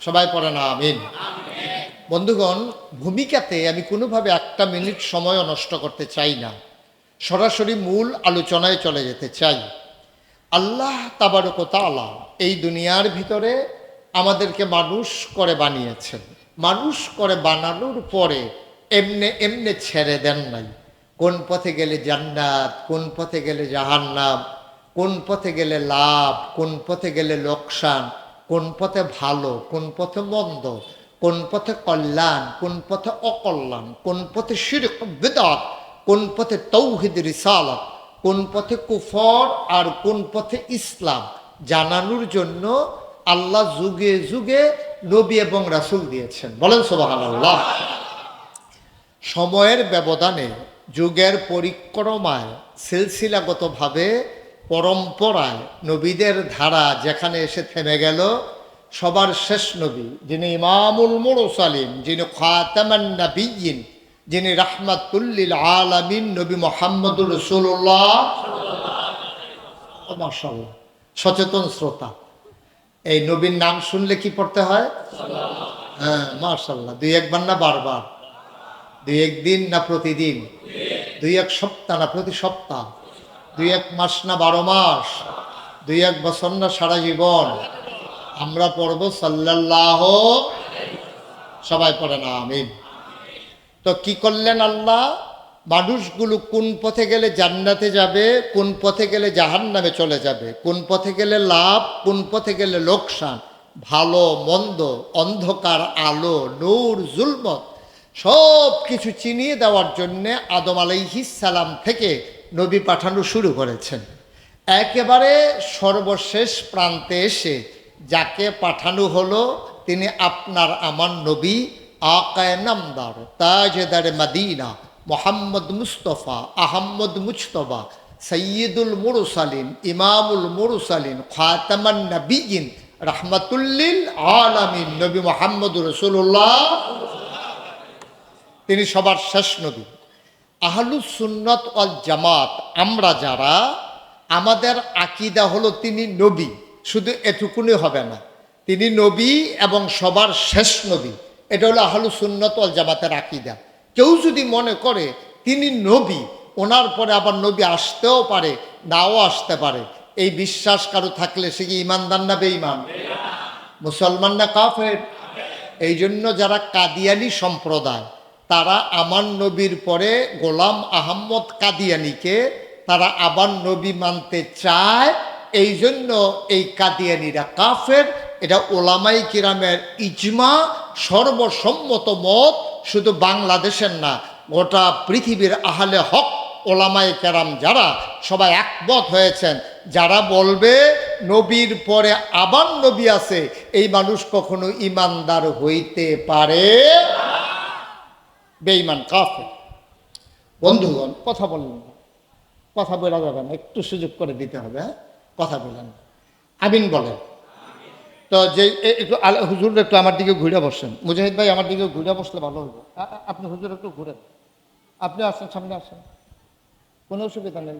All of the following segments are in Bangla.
সবাই পড়ে না আমিন। বন্ধুগণ, ভূমিকাতে আমি কোনোভাবে একটা মিনিট সময়ও নষ্ট করতে চাই না, সরাসরি মূল আলোচনায় চলে যেতে চাই। আল্লাহ তাবারক ওয়া তাআলা এই দুনিয়ার ভিতরে আমাদেরকে মানুষ করে বানিয়েছেন। মানুষ করে বানানোর পরে এমনে এমনে ছেড়ে দেন নাই। কোন পথে গেলে জান্নাত, কোন পথে গেলে জাহান্নাম, কোন পথে গেলে লাভ, কোন পথে গেলে লোকসান, কোন পথে ভালো, কোন পথে মন্দ, কোন পথে কল্যাণ, কোন পথে অকল্যাণ, কোন পথে শিরক বিদআত, কোন পথে তাওহীদ রিসালাত, কোন পথে কুফর আর কোন পথে ইসলাম জানানোর জন্য আল্লাহ যুগে যুগে নবী এবং রাসূল দিয়েছেন। বলেন সুবহানাল্লাহ। সময়ের ব্যবধানে, যুগের পরিক্রমায়, সিলসিলাগতভাবে, পরম্পরায় নবীদের ধারা যেখানে এসে থেমে গেল, সবার শেষ নবী, যিনি ইমামুল মুরসালিন, যিনি খাতামান নাবিয়্যিন, যিনি রাহমাতুল লিল আলামিন, নবী মুহাম্মদুর রাসূলুল্লাহ। মাশাআল্লাহ, সচেতন শ্রোতা, এই নবীর নাম শুনলে কি পড়তে হয়? হ্যাঁ, মাশাআল্লাহ। দুই একবার না বারবার? দুই একদিন না প্রতিদিন? দুই এক সপ্তাহ না প্রতি সপ্তাহ? দুই এক মাস না 12 মাস? দুই এক বছর না সারা জীবন? আমরা পড়ব সাল্লাল্লাহু, সবাই পড়ে না আমিন। তো কি করলেন আল্লাহ? মানুষগুলো কোন পথে গেলে জান্নাতে যাবে, কোন পথে গেলে জাহান্নামে চলে যাবে, কোন পথে গেলে লাভ, কোন পথে গেলে লোকসান, ভালো মন্দ, অন্ধকার আলো, নূর জুলমত, সব কিছু চিনিয়ে দেওয়ার জন্যে আদম আলাইহিস সালাম থেকে নবী পাঠানো শুরু করেছেন। একেবারে সর্বশেষ প্রান্তে এসে যাকে পাঠানো হলো, তিনি আপনার আমার নবী, আকায়ে নামদার, তাজদার মদিনা, মোহাম্মদ মুস্তফা আহম্মদ মুজতবা, সৈয়দুল মুরসালিন, ইমামুল মুরসালিন, খাতামান নবিয়্যিন, রাহমাতুল লিল আলামিন, নবী মুহাম্মদুর রাসূলুল্লাহ। তিনি সবার শেষ নবী। আহলুস সুন্নাত ওয়াল জামাত আমরা যারা, আমাদের আকীদা হলো তিনি নবী, শুধু এটুকুনি হবে না, তিনি নবী এবং সবার শেষ নবী। এটা হলো আহলুস সুন্নাত ওয়াল জামাতের আকীদা। কেউ যদি মনে করে তিনি নবী, ওনার পরে আবার নবী আসতেও পারে, নাও আসতে পারে, এই বিশ্বাস কারো থাকলে সে কি ঈমানদার না বেঈমান? মুসলমান না কাফের? এই জন্য যারা কাদিয়ানী সম্প্রদায়, তারা আমার নবীর পরে গোলাম আহম্মদ কাদিয়ানীকে তারা আবার নবী মানতে চায়। এই জন্য এই কাদিয়ানীরা কাফের। এটা ওলামাই কিরামের ইজমা, সর্বসম্মত মত, শুধু বাংলাদেশের না, গোটা পৃথিবীর আহলে হক ওলামাই কেরাম যারা, সবাই একমত হয়েছেন। যারা বলবে নবীর পরে আবার নবী আছে, এই মানুষ কখনো ইমানদার হইতে পারে বেঈমান, কাফের। বন্ধুগণ, কথা বললেন না, কথা বলা যাবে না, একটু সুযোগ করে দিতে হবে। হ্যাঁ, কথা বলেন, আমিন বলেন। তো যে একটু হুজুর একটু আমার দিকে ঘুরে বসেন, মুজাহিদ ভাই আমার দিকে ঘুরে বসলে ভালো হবে। আপনি হুজুর একটু ঘুরেন, আপনি আসেন, সামনে আসেন, কোনো অসুবিধা নেই।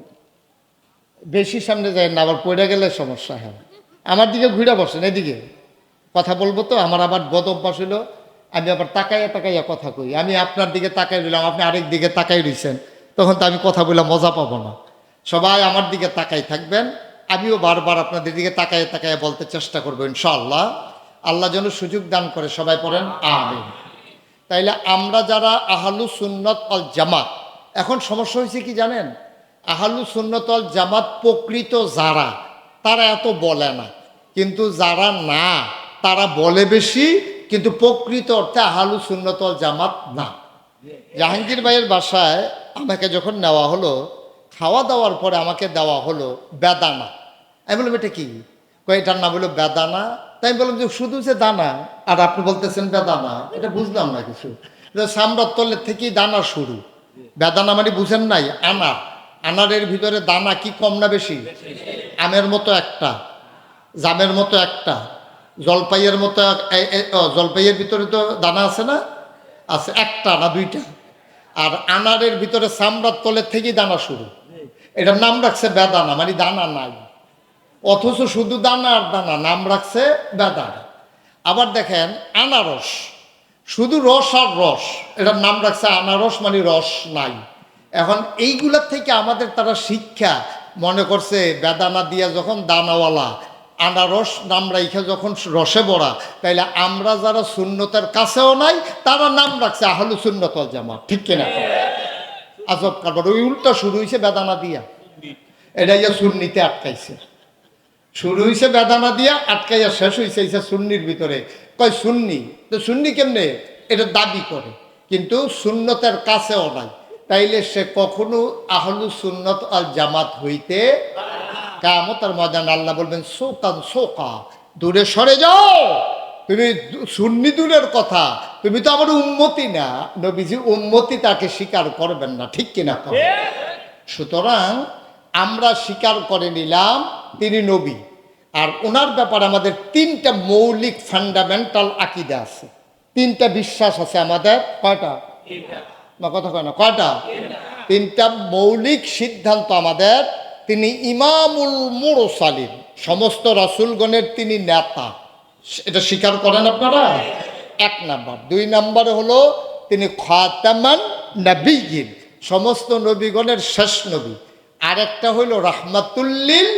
বেশি সামনে যায় না, আবার পড়ে গেলে সমস্যা হয়। আমার দিকে ঘুরে বসেন, এদিকে কথা বলবো তো। আমার আবার বদ অভ্যাস হলো, আমি আবার তাকাইয়া তাকাইয়া কথা কই। আমি আপনার দিকে তাকাই রইলাম, আপনি আরেক দিকে তাকাই রইছেন, তখন তো আমি কথা বলে মজা পাবো না। সবাই আমার দিকে তাকাই থাকবেন, আমিও বারবার আপনাদের দিকে তাকাইয়া তাকাইয়া বলতে চেষ্টা করবো ইনশাআল্লাহ। আল্লাহ যেন সুযোগ দান করে, সবাই পড়েন আমিন। তাইলে আমরা যারা আহলুস সুন্নাত ওয়াল জামাত, এখন সমস্যা হয়েছে কি জানেন? আহলুস সুন্নাত ওয়াল জামাত প্রকৃত যারা, তারা এত বলে না, কিন্তু যারা না, তারা বলে বেশি, কিন্তু প্রকৃত অর্থে আহলুস সুন্নাত ওয়াল জামাত না। জাহাঙ্গীর ভাইয়ের বাসায় আমাকে যখন নেওয়া হলো, খাওয়া দাওয়ার পরে আমাকে দেওয়া হলো বেদানা। আমি বললাম এটা কি? এটার নাম হলো বেদানা। তাই আমি বললাম যে শুধু যে দানা, আর আপনি বলতেছেন বেদানা, এটা বুঝলাম না কিছু। সামরার তলের থেকেই দানা শুরু। বেদানা মানে বুঝেন নাই? আনার। আনারের ভিতরে দানা কি কম না বেশি? আমের মতো একটা, জামের মতো একটা, জলপাইয়ের মতো, জলপাইয়ের ভিতরে তো দানা আছে না? আছে একটা না দুইটা। আর আনারের ভিতরে চামড়ার তলের থেকেই দানা শুরু। এটার নাম রাখছে বেদানা, মানে দানা নাই, অথচ শুধু দানা আর দানা, নাম রাখছে বেদানা। আবার দেখেন আনারস, শুধু রস আর রস, এটার নাম রাখছে আনারস, মানে রস নাই। এখন এইগুলার থেকে আমাদের তারা শিক্ষা মনে করছে বেদানা দিয়া যখন দানাওয়ালা, আনারস নাম রাইখা যখন রসে ভরা, তাইলে আমরা যারা সুন্নতের কাছেও নাই তারা নাম রাখছে আহলু সুন্নত ওয়াল জামাত। ঠিক কিনা? আজব কারবার। ওই উল্টা শুরু হয়েছে বেদানা দিয়া, এটা ইয়া সুন্নিতে আটকাইছে। শুরু হয়েছে বেদানা দিয়া, আটকাইয়া শেষ হয়েছে সুন্নির ভিতরে। কয় সুন্নি তো সুন্নি কেমনে, এটা দাবি করে কিন্তু সুন্নতের কাছেও নাই। তাইলে সে কখনো আহলু সুন্নত আল জামাত হইতে, কিয়ামতের ময়দানে আল্লাহ বলবেন সোকান সোকা, দূরে সরে যাও, তুমি সুন্নি দূরের কথা, তুমি তো আমার উম্মতি না। নবীজি উম্মতি তাকে স্বীকার করবেন না। ঠিক কিনা? সুতরাং আমরা স্বীকার করে নিলাম তিনি নবী, আর ওনার ব্যাপারে আমাদের তিনটা মৌলিক ফান্ডামেন্টাল আকীদা আছে, তিনটা বিশ্বাস আছে আমাদের। কয়টা? না কথা কয় না, কয়টা? তিনটা মৌলিক সিদ্ধান্ত আমাদের। তিনি ইমামুল মুরসালিন, সমস্ত রাসূলগণের তিনি নেতা, এটা স্বীকার করেন আপনারা? এক নাম্বার। দুই নাম্বারে হলো তিনি খাতামান নবিয়্যিন, সমস্ত নবীগণের শেষ নবী। আরেকটা হইল রাহমাতুল্লিল,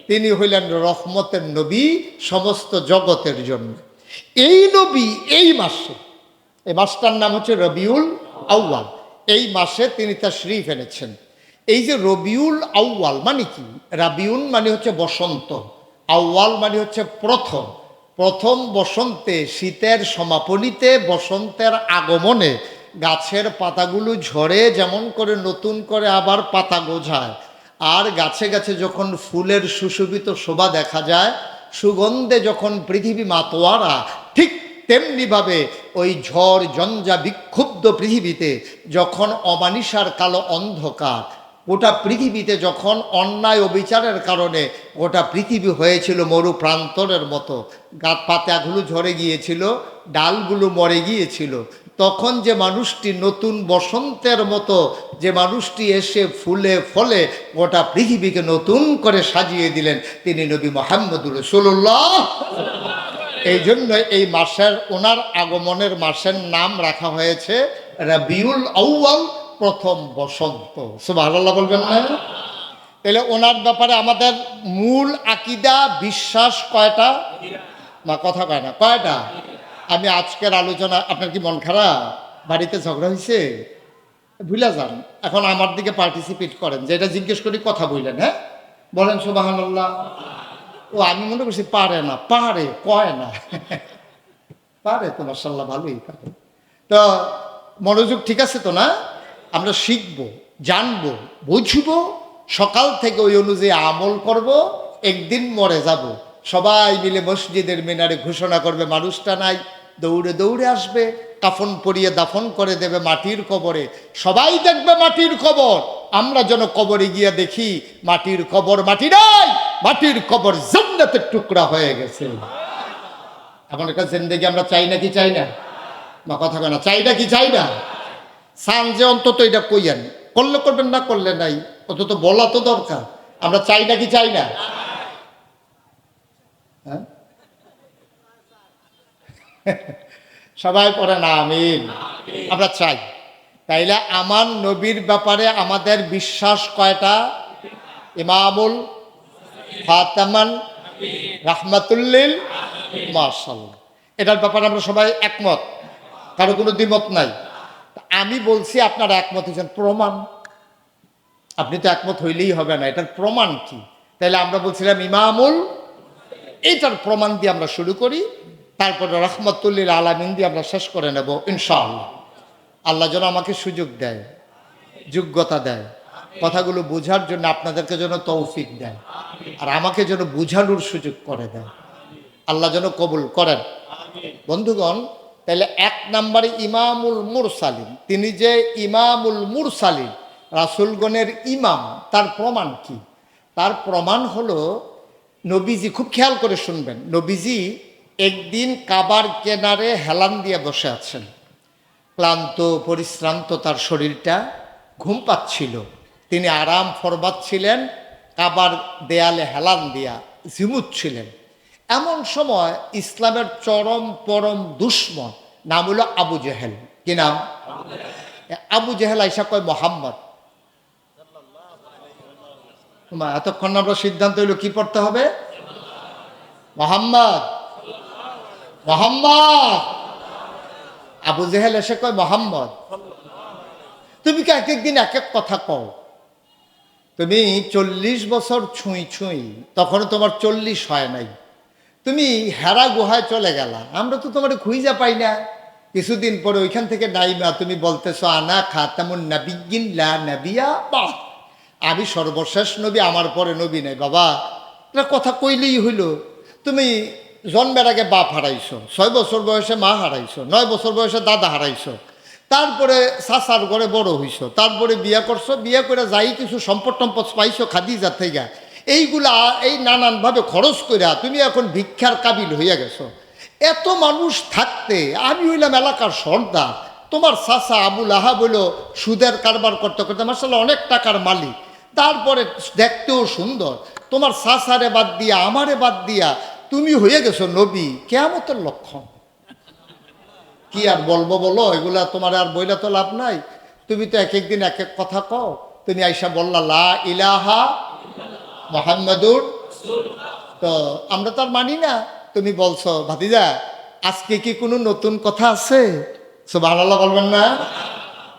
তিনি হইলেন রহমতের নবী সমস্ত জগতের জন্য। এই নবী এই মাসে, এই মাসটার নাম হচ্ছে রবিউল আউয়াল, এই মাসে তিনি তাশরীফ এনেছেন। এই যে রবিউল আউয়াল মানে কি? রাবিউন মানে হচ্ছে বসন্ত, আউয়াল মানে হচ্ছে প্রথম। প্রথম বসন্তে, শীতের সমাপনীতে, বসন্তের আগমনে গাছের পাতাগুলো ঝরে যেমন করে নতুন করে আবার পাতা গোছায়, আর গাছে গাছে যখন ফুলের সুশোভিত শোভা দেখা যায়, সুগন্ধে যখন পৃথিবী মাতোয়ারা, ঠিক তেমনিভাবে ওই ঝড় ঝঞ্ঝা বিক্ষুব্ধ পৃথিবীতে যখন অমানিসার কালো অন্ধকার, গোটা পৃথিবীতে যখন অন্যায় অবিচারের কারণে গোটা পৃথিবী হয়েছিল মরু প্রান্তরের মতো, গাছ পাতাগুলো ঝরে গিয়েছিল, ডালগুলো মরে গিয়েছিল, তখন যে মানুষটি নতুন বসন্তের মতো, যে মানুষটি এসে ফুলে ফলে গোটা পৃথিবীকে নতুন করে সাজিয়ে দিলেন, তিনি নবী মুহাম্মদুর রাসূলুল্লাহ। এই জন্য এই মাসের, ওনার আগমনের মাসের নাম রাখা হয়েছে রবিউল আউয়াল, প্রথম বসন্ত। সুবহানাল্লাহ বলবেন না? তাহলে ওনার ব্যাপারে আমাদের মূল আকীদা বিশ্বাস কয়টা? না কথা কয় না, কয়টা? আমি আজকের আলোচনা, আপনার কি মন খারাপ? বাড়িতে ঝগড়া হয়েছে? ভুলে যান, এখন আমার দিকে পার্টিসিপেট করেন, যেটা জিজ্ঞেস করি কথা বললেন। হ্যাঁ বলেন সুবহানাল্লাহ। ও আমি মনে করছি পারে না, পারে, কয় না। পারে তো, মাশাআল্লাহ, ভালোই পারে। তো মনোযোগ ঠিক আছে তো না? আমরা শিখবো, জানবো, বুঝবো, সকাল থেকে ওই অনুযায়ী আমল করব। একদিন মরে যাব, সবাই মিলে মসজিদের মিনারে ঘোষণা করবে মানুষটা নাই, দৌড়ে দৌড়ে আসবে, কাফন পরিয়ে দাফন করে দেবে মাটির কবরে। সবাই দেখবে মাটির কবর, আমরা যেন কবরে গিয়ে দেখি মাটির কবর, মাটি নাই, মাটির কবর জান্নাতের টুকরা হয়ে গেছে। এমন একটা জিন্দেগি আমরা চাই নাকি চাই না? বা কথা কয় না, চাই না কি চাই না? চান যে অন্তত এটা কইয়েন, করলে করবেন, না করলে নাই, অন্তত বলা তো দরকার। আমরা চাই না কি চাই না? হ্যাঁ সবাই পড়ে না আমিন। আমরা চাই। তাইলে আমার নবীর ব্যাপারে আমাদের বিশ্বাস কয়টা? ইমামুল, ফাতামান, রাহমাতুল্লিল, মাশাআল্লাহ। এটার ব্যাপারে আমরা সবাই একমত, কারো কোনো দ্বিমত নাই। আমি বলছি আপনারা একমত হয়েছেন, প্রমাণ? আপনি তো একমত হইলেই হবে না, এটার প্রমাণ কি? তাইলে আমরা বলছিলাম ইমামুল, এইটার প্রমাণ দিয়ে আমরা শুরু করি, তারপরে রাহমাতুল্লিল আলামিন দিয়ে আমরা শেষ করে নেব ইনশাআল্লাহ। আল্লাহ যেন আমাকে সুযোগ দেয়, যোগ্যতা দেয়, কথাগুলো বোঝার জন্য আপনাদেরকে যেন তৌফিক দেয়, আর আমাকে যেন বোঝানোর সুযোগ করে দেয়। আল্লাহ যেন কবুল করেন। বন্ধুগণ, তাহলে এক নম্বরে ইমামুল মুরসালিন, তিনি যে ইমামুল মুরসালিন, রাসূলগণের ইমাম, তার প্রমাণ কি? তার প্রমাণ হলো নবীজি, খুব খেয়াল করে শুনবেন, নবীজি একদিন কাবার কেনারে হেলান দিয়ে বসে আছেন, ক্লান্ত পরিশ্রান্ত তার শরীরটা, ঘুম পাচ্ছিল, তিনি আরাম ফরমাচ্ছিলেন, কাবার দেয়ালে হেলান দিয়া ঝিমুচ্ছিলেন। এমন সময় ইসলামের চরম পরম দুশ্মন নাম হলো আবু জেহেল। কি নাম? আবু জেহেল আইসা কয় মোহাম্মদ। এতক্ষণ আমরা সিদ্ধান্ত হইলো কি পড়তে হবে? মোহাম্মদ, মোহাম্মদ। আবু জেহেল এসে কয় মোহাম্মদ, তুমি কি এক একদিন এক এক কথা কও? তুমি 40 বছর ছুঁই ছুঁই, তখন তোমার 40 হয় নাই, তুমি হেরা গুহায় চলে গেলা, আমরা তো তোমার খুঁজা পাই না। কিছুদিন পরে ওইখান থেকে নাইমা তুমি বলতেছো আনা খাতামুন নাবিয়্যিন লা নাবিয়্যা বা'দ, আমি সর্বশেষ নবী, আমার পরে নবী নাই। বাবা, এটা কথা কইলেই হইল। তুমি জন্মের আগে বাপ হারাইছো, 6 বছর বয়সে মা হারাইছো, 9 বছর বয়সে দাদা হারাইছো, তারপরে চাচার ঘরে বড় হইছো, তারপরে বিয়া করছো, বিয়া করে যাই কিছু সম্পদ টম্পদ পাইছো খাদিজা থেকে, এইগুলা এই নানানভাবে খরচ কইরা তুমি এখন ভিক্ষার কাবিল হইয়া গেছো। এত মানুষ থাকতে আমি হইলাম এলাকার সর্দার, তোমার চাচা আবুল আহাব হইল সুদের কারবার করতে করতে মাশাআল্লাহ অনেক টাকার মালিক, তারপরে দেখতেও সুন্দর, তোমার চাচারে বাদ দিয়া আমারে বাদ দিয়া তুমি হয়ে গেছো নবী, কিয়ামতের লক্ষণ। কি আর বলবো বলো, এগুলা তোমার আর বইলা তো লাভ নাই। তুমি তো এক একদিন এক এক কথা কও। তুমি আইসা বললা লা ইলাহা মুহাম্মাদুর, তো আমরা তো আর মানি না। তুমি বলছো ভাতিজা আজকে কি কোনো নতুন কথা আছে? সুবহানাল্লাহ বলবেন না?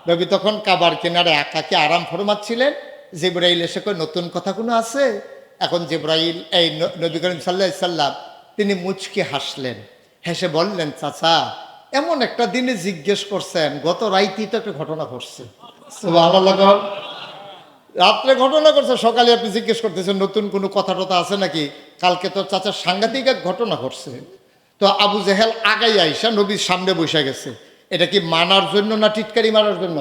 নবী তখন কাবার কিনারে একাকি আরাম ফরমাচ্ছিলেন। জিবরাইল এসে কই নতুন কথা কোনো আছে? এখন জিবরাইল এই নবী করিম সাল্লাল্লাহু আলাইহি সাল্লাম তিনি মুচকি হাসলেন, হেসে বললেন চাচা এমন একটা দিনে জিজ্ঞেস করছেন, গত রাইতেই তো একটা ঘটনা ঘটছে। সুবহানাল্লাহ, রাত্রে ঘটনা করছে, সকালে আপনি জিজ্ঞেস করতেছেন নতুন কোনো কথা টথা আছে নাকি? কালকে তো চাচার সাংঘাতিক এক ঘটনা ঘটছে। তো আবু জেহেল আগাই আইসা নবীর সামনে বসে গেছে। এটা কি মানার জন্য না টিটকারি মারার জন্য?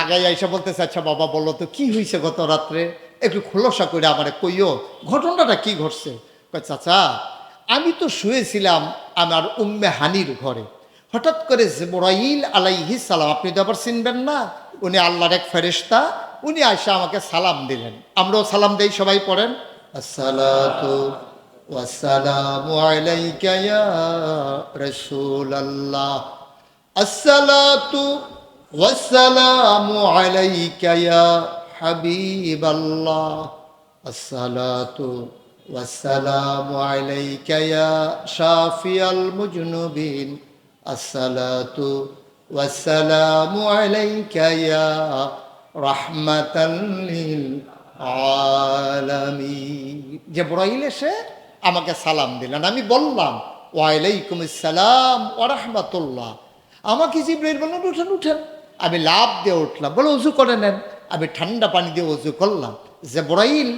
আগাই আইসা বলতেছে আচ্ছা বাবা বলো তো কি হয়েছে গত রাত্রে, একটু খোলসা করে আমারে কইও, ঘটনাটা কি ঘটছে? কয় চাচা আমি তো শুয়েছিলাম আমার উম্মে হানির ঘরে, হঠাৎ করে জিবরাইল আলাইহিস সালাম, আপনি তো আবার চিনবেন না, উনি আল্লাহর এক ফেরেশতা, উনি আয়সা আমাকে সালাম দিলেন। আমরাও সালাম দেই, সবাই পড়েন আসসালাতু ওয়াসসালামু আলাইকা ইয়া রাসূলুল্লাহ, আসসালাতু ওয়াসসালামু আলাইকা ইয়া হাবিবাল্লাহ, আসসালাতু ওয়াসসালামু আলাইকা ইয়া শাফিয়াল মুজনুবিন, আসসালাতু ওয়াসসালামু আলাইকা ইয়া রাহমাতাল লিল আলামিন। জিবরাইল এসে আমাকে সালাম দিলেন, আমি বললাম ওয়া আলাইকুমুস সালাম ওয়া রাহমাতুল্লাহ। আমাকে জিবরাইল বললেন উঠেন উঠেন, আমি লাফ দিয়ে উঠলাম, বলে অজু করে নেন। আমি ঠান্ডা পানি দিয়ে অজু করলাম। জিবরাইল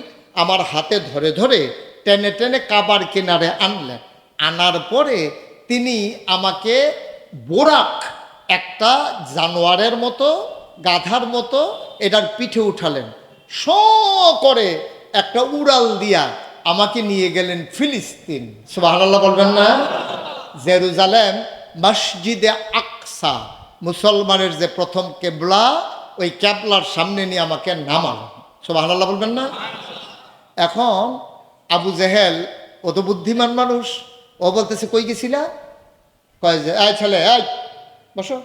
আমার হাতে ধরে ধরে টেনে টেনে কাবার কিনারে আনলেন। আনার পরে তিনি আমাকে বোরাক, একটা জানোয়ারের মতো, গাধার মতো, এটার পিঠে উঠালেন, শ করে একটা উড়াল দিয়া আমাকে নিয়ে গেলেন ফিলিস্তিন। সুবহানাল্লাহ বলবেন না? জেরুজালেম মসজিদে আকসা, মুসলমানের যে প্রথম কেবলা, ওই কেবলার সামনে নিয়ে আমাকে নামালেন। সুবহানাল্লাহ বলবেন না? এখন আবু জেহেল ও তো বুদ্ধিমান মানুষ, ও বলতেছে কই গেছিলা? কয় যে এই ছেলে এই বসো,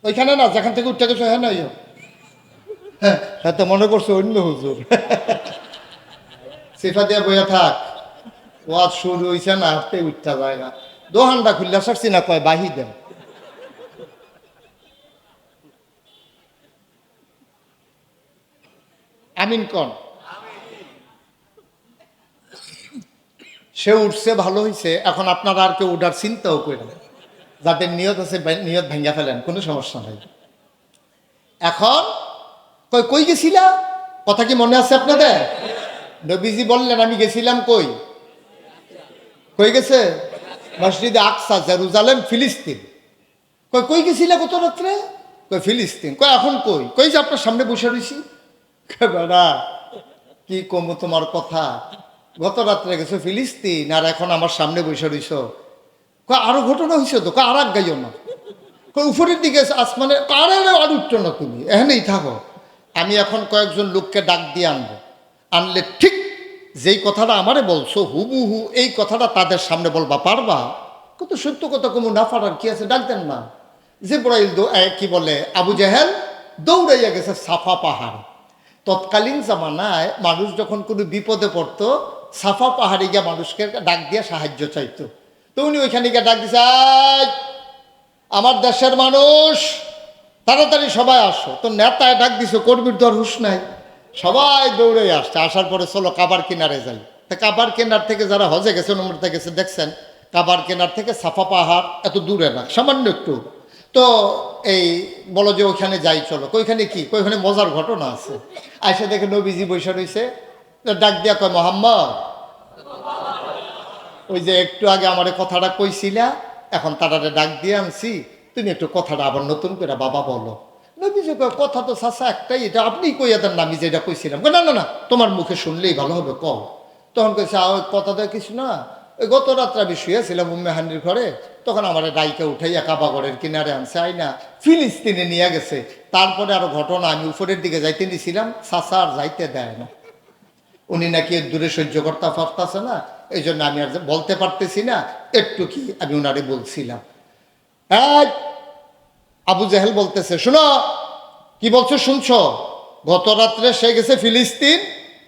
ওইখানে না যেখান থেকে উঠতে গেছো, হ্যাঁ না হ্যাঁ তো মনে করছো অন্য হুজুর। সিফা দিয়ে বইয়া থাক, ওয়াজ শুরু হইছে না, হাতে উঠতে যায় না, দোহানটা খুললা সারছি না, কয় বাহি দেন। আমিন কন। সে উঠছে, ভালো হয়েছে। এখন আপনারা আর কেউ উঠার চিন্তাও করেন, যাদের নিয়ত আছে নিয়ত ভেঙে ফেলেন, কোনো সমস্যা নাই। এখন কই গেছিলা, কথা কি মনে আছে আপনাদের? নবীজি বললেন আমি গেছিলাম কই? কই গেছে? মসজিদে আকসা, জেরুজালেম, ফিলিস্তিন। কই গেছিলা গত রাত্রে? কই ফিলিস্তিন। কই এখন কই? কই যে আপনার সামনে বসে রয়েছি। বেড়া কি কম তোমার কথা, গত রাত্রে গেছো ফিলিস্তিন আর এখন আমার সামনে বসে রইছ। কয় আরো ঘটনা হয়েছে তো। কয় আর এক গাইও না। কয় উপরের দিকে আসমানে, আরে আর উঠছো না তুমি, এখানেই থাকো। আমি এখন কয়েকজন লোককে ডাক দিয়ে আনবো, আনলে ঠিক যেই কথাটা আমারে বলছো হুবহু এই কথাটা তাদের সামনে বলবা পারবা? কত সত্য কথা কমু না পারার কি আছে, ডাকতেন না। জিবরাইল কি বলে, আবু জেহেল দৌড়াইয়া গেছে সাফা পাহাড়। তৎকালীন জামানায় মানুষ যখন কোনো বিপদে পড়তো সাফা পাহাড়ে গিয়ে মানুষকে ডাক দিয়ে সাহায্য চাইতো। তো উনি ওইখানে গিয়ে ডাক দিছে, "আয়, আমার দেশের মানুষ তাড়াতাড়ি সবাই আসো।" তো নেতায় ডাক দিছে, কর্মীর দর হুঁশ নাই, সবাই দৌড়ে আসছে। আসার পরে চলো কাবার কিনারে যাই। তা কাবার কিনার থেকে যারা হজে গেছেন উমরাতে গেছে দেখছেন, কাবার কিনার থেকে সাফা পাহাড় এত দূরে না, সামান্য একটু। তো এই বলো যে ওইখানে যাই চলো, ওইখানে কি, ওইখানে মজার ঘটনা আছে। আইসা দেখে নবীজি বৈশা রয়েছে, ডাক দিয়া কয়, "মোহাম্মদ, ওই যে একটু আগে আমার কথাটা কইছিলা, এখন তারারে ডাক দিয়ে আনছি, তুমি একটু কথাটা আবার নতুন করে বাবা বলো।" নবীজি কয়, "কথা তো চাচা একটাই, এটা আপনি কইয়া দেন না, আমি যেটা কইছিলাম।" কয়, "না না না, তোমার মুখে শুনলেই ভালো হবে, কও।" তখন কইছে, ওই কথা দেয় কিছু না, ওই গত রাত্রে আমি শুয়েছিলাম উম্মেহানির ঘরে, তখন আমার ডাইকে উঠাইয়া কাবাগড়ের কিনারে আনছে, আইনা ফিলিস্তিনে নিয়ে গেছে। তারপরে আরো ঘটনা, আমি উপরের দিকে যাইতে নিছিলাম, চাচা আর যাইতে দেয় না। উনি নাকি দূরে সহ্য করতে পারতেছে না, এই জন্য আমি আর বলতে পারতেছি না, একটু কি আমি ওনারে বলছিলাম। হ্যাঁ, আবু জেহেল বলতেছে, "শোনো, কি বলছো শুনছো? গত রাত্রে সে গেছে ফিলিস্তিন,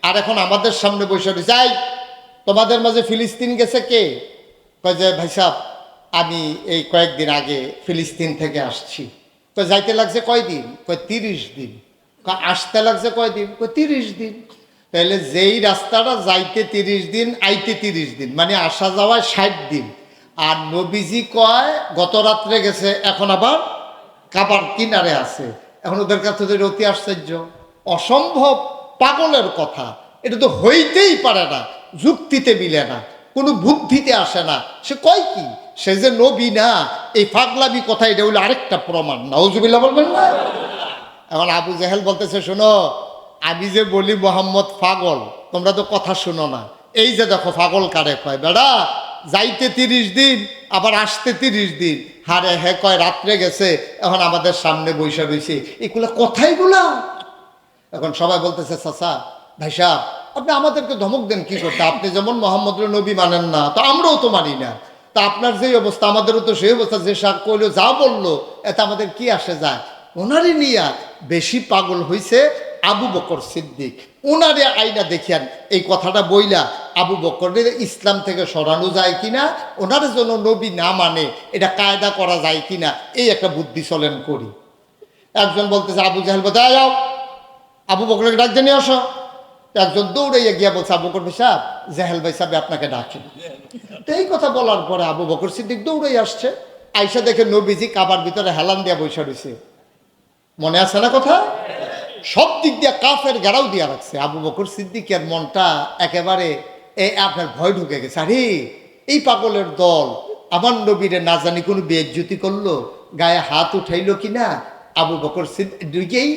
আর এখন আমাদের সামনে বসে যাই, তোমাদের মাঝে ফিলিস্তিন গেছে কে?" কয় যে, "ভাই সাহেব, আমি এই কয়েকদিন আগে ফিলিস্তিন থেকে আসছি।" কয়, "যাইতে লাগছে কয়দিন?" কয়, 30 দিন। কয়, "আসতে লাগছে কয়দিন?" কয়, 30 দিন। তাহলে যেই রাস্তাটা যাইতে 30 দিন, আইতে 30 দিন, মানে আসা যাওয়ায় 60 দিন। আর নবীজি কয় গত রাত্রে গেছে, এখন আবার কাবার কিনারে আছে। এখন ওদের কাছে তো অতি আশ্চর্য, অসম্ভব, পাগলের কথা, এটা তো হইতেই পারে না, যুক্তিতে মিলে না, কোনো বুদ্ধিতে আসে না। সে কয় কি, সে যে নবী না, এই পাগলামি কথা, এটা হইলো আরেকটা প্রমাণ। নাউজুবিল্লাহ বলবেন না? এখন আবু জেহেল বলতেছে, "শোনো, আমি যে বলি মোহাম্মদ পাগল, তোমরা তো কথা শুনো না। এই যে দেখো পাগল কারে কয়, বেড়া যাইতে 30 দিন, আবার আসতে 30 দিন, হারে হে কয় রাত্রে গেছে, এখন আমাদের সামনে বৈশা রয়েছে, এগুলো কথাইগুলা।" এখন সবাই বলতেছে, "চাচা, ভাই সাহেব, আপনি আমাদেরকে ধমক দেন কি করতে? আপনি যেমন মোহাম্মদের নবী মানেন না, তো আমরাও তো মানি না। তা আপনার যেই অবস্থা, আমাদেরও তো সেই অবস্থা, যে সাহেব কইলো যা বললো, এতে আমাদের কি আসে যায়?" ওনারই নিয়া বেশি পাগল হইছে আবু বকর সিদ্দিক। ওনারে আইনা দেখিয়ান এই কথাটা বইলা আবু বকরের ইসলাম থেকে সরানো যায় কিনা, ওনার জন্য নবী না মানে এটা কায়দা করা যায় কিনা, এই একটা বুদ্ধি চলেন করি। একজন বলতেছে, আবু জাহেল বলতে, "যাও, আবু বকরকে ডাক দিয়ে নিয়ে আসো।" একজন দৌড়াইয়া গিয়া বলছে, "আবু বকর ভাই সাহেব, জাহেল ভাই সাহেব আপনাকে ডাকেন।" তো এই কথা বলার পরে আবু বকর সিদ্দিক দৌড়াই আসছে, আইসা দেখে নবীজি কাবার ভিতরে হেলান দিয়া বৈশা রয়েছে। মনে আছে না কথা? সব দিক দিয়া কাফের গেরাও দিয়া রাখছে। আবু বকর সিদ্দিকের মনটা একেবারে আপনার ভয় ঢুকে গেছে। আরে এই পাগলের দল আমার নবীরে না জানি কোনো বেইজ্জতি করলো, গায়ে হাত উঠাইলো কিনা। আবু বকর সিদ্দিকেই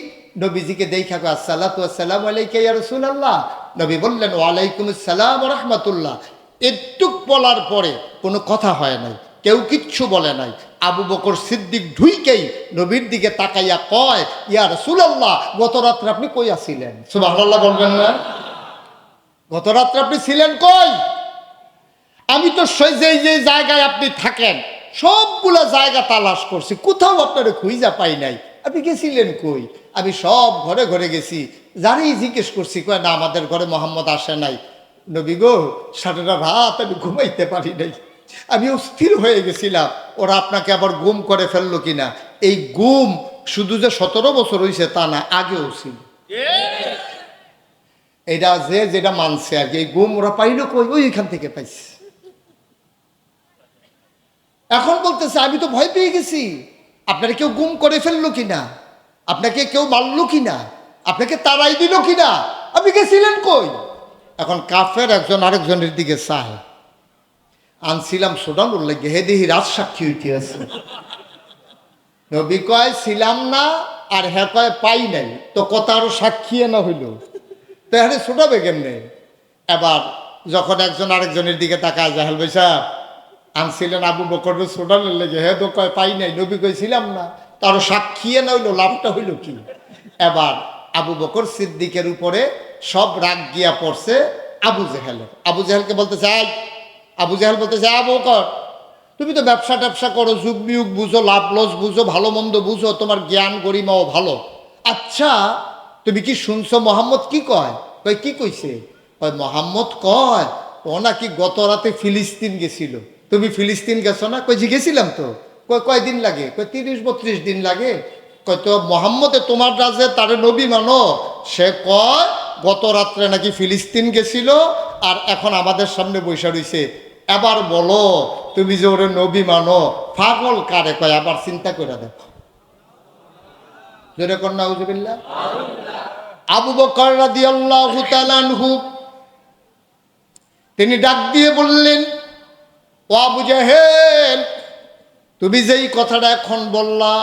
নবীজিকে দেখা, "আসসালাতু ওয়াসসালামু আলাইকা ইয়া রাসূলুল্লাহ।" নবী বললেন, "ওয়ালাইকুম আসসালাম ওয়া রাহমাতুল্লাহ।" এটুক বলার পরে কোনো কথা হয় নাই, কেউ কিচ্ছু বলে নাই। আবু বকর সিদ্দিক ঢুইকেই নবীর দিকে তাকাইয়া কয়, "ইয়া রাসূলুল্লাহ, গত রাত্রে আপনি কই আছিলেন?" সুবহানাল্লাহ বলবেন না? গত রাত্রে আপনি ছিলেন কই? আমি তো যে জায়গায় আপনি থাকেন সবগুলা জায়গা তালাশ করছি, কোথাও আপনারে খুঁজা পাই নাই। আপনি গেছিলেন কই? আমি সব ঘরে ঘরে গেছি, যারেই জিজ্ঞেস করছি, কয় না, আমাদের ঘরে মোহাম্মদ আসে নাই। নবী গো, সারাটা রাত আমি ঘুমাইতে পারি নাই, আমি অস্থির হয়ে গেছিলাম, ওরা আপনাকে আবার গুম করে ফেললো কিনা। এই গুম শুধু যে 17 বছর হয়েছে তা না, আগেও ছিল। এটা যেটা মানছে আর কি, এই গুম ওরা পাইলো কই? ওইখান থেকে পাইছে। এখন বলতেছে, "আমি তো ভয় পেয়ে গেছি, আপনারা কেউ গুম করে ফেললো কিনা, আপনাকে কেউ মারলো কিনা, আপনাকে তাড়াই দিল কিনা, আপনি গেছিলেন কই?" এখন কাফের একজন আরেকজনের দিকে চায়, "আনছিলাম সোডান উল্লেখ হে দেহি রাজ সাক্ষী হইতে আছে।" নবী কয়, "ছিলাম না", আর হ্যাঁ কয়, "পাই নাই।" তো কথা আরো সাক্ষী না হইল, তো হ্যাঁ ছোটাবে কেমনে? এবার যখন একজন আরেকজনের দিকে তাকায়, "জাহেল ভাই সাহেব, আনছিলেন আবু বকর সোডানের লেগে?" হ্যাঁ তো কয়, "পাই নাই।" নবী কইছিলাম না, তারও সাক্ষী না হইলো, লাভটা হইল কি? এবার আবু বকর সিদ্দিকের উপরে সব রাগ গিয়া পড়ছে, আবু জেহেলের। আবু জেহেলকে বলতেছে, আবু জেহেল বলতেছে, আবু বকর, তুমি তো ব্যবসা ট্যাবসা করো, যুগ বিয়োগ বুঝো, লাভ লস বুঝো, ভালো মন্দ বুঝো, তোমার জ্ঞান গরিমাও ভালো। আচ্ছা, তুমি কি শুনছো মোহাম্মদ কি কয়? কয় কি কইছে? কয় মোহাম্মদ কয় ও নাকি গত রাতে ফিলিস্তিন গেছিল। তুমি ফিলিস্তিন গেছো না? কই জি গেছিলাম তো। কয়দিন লাগে? কয় 30-32 দিন লাগে। কয় তো মোহাম্মদে তোমার রাজে তারে নবী মানো? সে কয় গত রাত্রে নাকি ফিলিস্তিন গেছিল আর এখন আমাদের সামনে বৈশা রইছে। এবার বলো তুমি যে ওরে নবী মানো, পাগল কারে কয়? আবার চিন্তা করে দেখো। জোরে কর নাউজুবিল্লাহ। আবু বকর রাদিয়াল্লাহু তাআলা আনহু তিনি ডাক দিয়ে বললেন, ও আবু জেহেল, তুমি যেই কথাটা এখন বললা,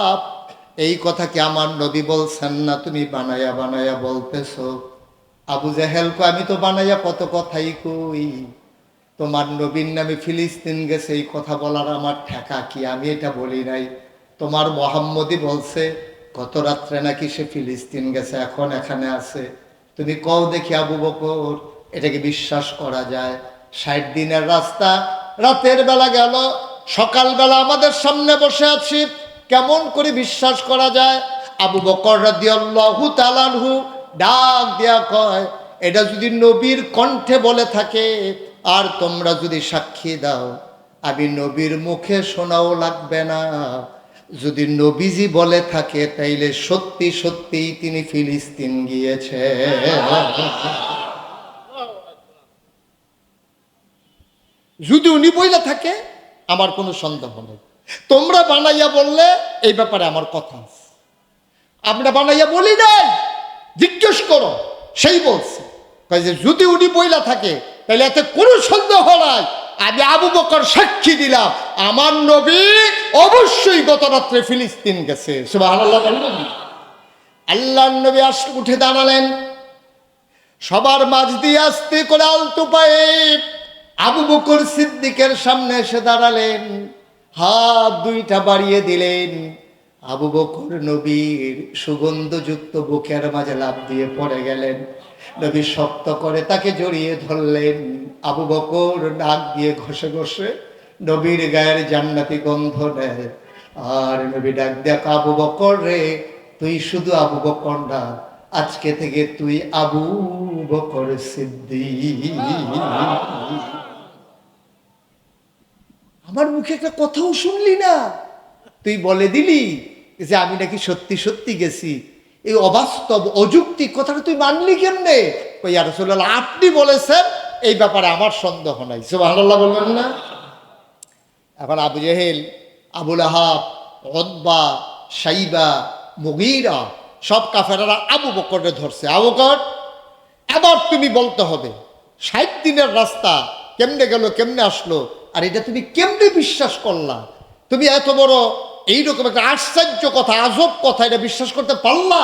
এই কথা কি আমার নবী বলছেন না তুমি বানায়া বানায়া বলতেছো? আবু জেহেল কয়, আমি তো বানাইয়া কত কথাই কই, তোমার নবীর নামে ফিলিস্তিন গেছে এই কথা বলার আমার ঠেকা কি? আমি এটা বলি নাই। তোমার মোহাম্মদই বলছে গত রাত্রে নাকি সে ফিলিস্তিন গেছে, এখন এখানে আছে। তুমি কও দেখি আবু বকর, এটাকে বিশ্বাস করা যায়? 60 দিনের রাস্তা, রাতের বেলা গেল, সকালবেলা আমাদের সামনে বসে আছি, কেমন করে বিশ্বাস করা যায়? আবু বকর রাদিয়াল্লাহু তাআলা আনহু ডাক দিয়া কয়, এটা যদি নবীর কণ্ঠে বলে থাকে আর তোমরা যদি সাক্ষী দাও, আমি নবীর মুখে শোনাও লাগবে না। যদি নবীজি বলে থাকে তাইলে সত্যি সত্যিই তিনি ফিলিস্তিন গিয়েছে। যদি উনি বইলা থাকে আমার কোনো সন্দেহ নেই। তোমরা বানাইয়া বললে এই ব্যাপারে আমার কথা আছে। আমরা বানাইয়া বলি নাই, জিজ্ঞেস করো, সেই বলছে। যে যদি উনি বইলা থাকে তাহলে এতে কোনো সন্দেহ নাই, আমি আবু বকর সাক্ষী দিলাম আমার নবী অবশ্যই গত রাত্রে ফিলিস্তিন গেছে। সুবহানাল্লাহ। আল্লাহর নবী উঠে দাঁড়ালেন, সবার মাঝ দিয়ে আস্তে করে আলতু পায়ে আবু বকর সিদ্দিকের সামনে এসে দাঁড়ালেন, হাত দুইটা বাড়িয়ে দিলেন। আবু বকর নবীর সুগন্ধযুক্ত বুকের মাঝে লাফ দিয়ে পড়ে গেলেন। নবী শক্ত করে তাকে জড়িয়ে ধরলেন। আবু বকর নাক দিয়ে ঘষে ঘষে নবীর গায়ের জান্নাতি গন্ধ নেয়। আর নবী ডাক দেখ, আবু বকর রে, তুই শুধু আবু বকর না, আজকে থেকে তুই আবু বকর সিদ্দিক। আমার মুখে একটা কথাও শুনলি না, তুই বলে দিলি যে আমি নাকি সত্যি সত্যি গেছি। এই অবাস্তব অযৌক্তিক কথাটা তুই মানলি কেমনে? কই ইয়া রাসূলুল্লাহ, আপনি বলেছেন, এই ব্যাপারে আমার সন্দেহ নাই। সুবহানাল্লাহ বলবেন না? এখন আবু জেহেল, আবুল আহাব, উতবা, শাইবা, মুগীরা সব কাফেররা আবু বকরকে ধরছে। আবু বকর, এবার তুমি বলতে হবে 60 দিনের রাস্তা কেমনে গেল, কেমনে আসলো, আর এটা তুমি কেমনে বিশ্বাস করলা? তুমি এত বড় এইরকম একটা আশ্চর্য কথা, আজব কথা, এটা বিশ্বাস করতে পারলা?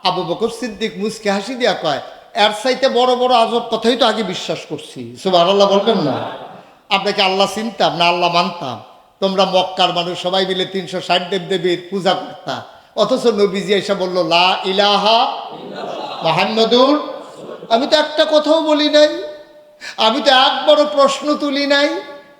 আবু বকর সিদ্দিক মুচকে হাসি দিয়া কয়, এর চাইতে বড় বড় আজব কথাই তো আগে বিশ্বাস করছি। সুবহানাল্লাহ বলবেন না? আপনাকে আল্লাহ চিনতাম না আল্লাহ মানতাম? তোমরা মক্কার মানুষ সবাই মিলে 360 দেবদেবীর পূজা করতা, অথচ নবীজি এসে বললো লা ইলাহা মুহাম্মাদুর। আমি তো একটা কথাও বলি নাই, আমি তো একবারও প্রশ্ন তুলি নাই।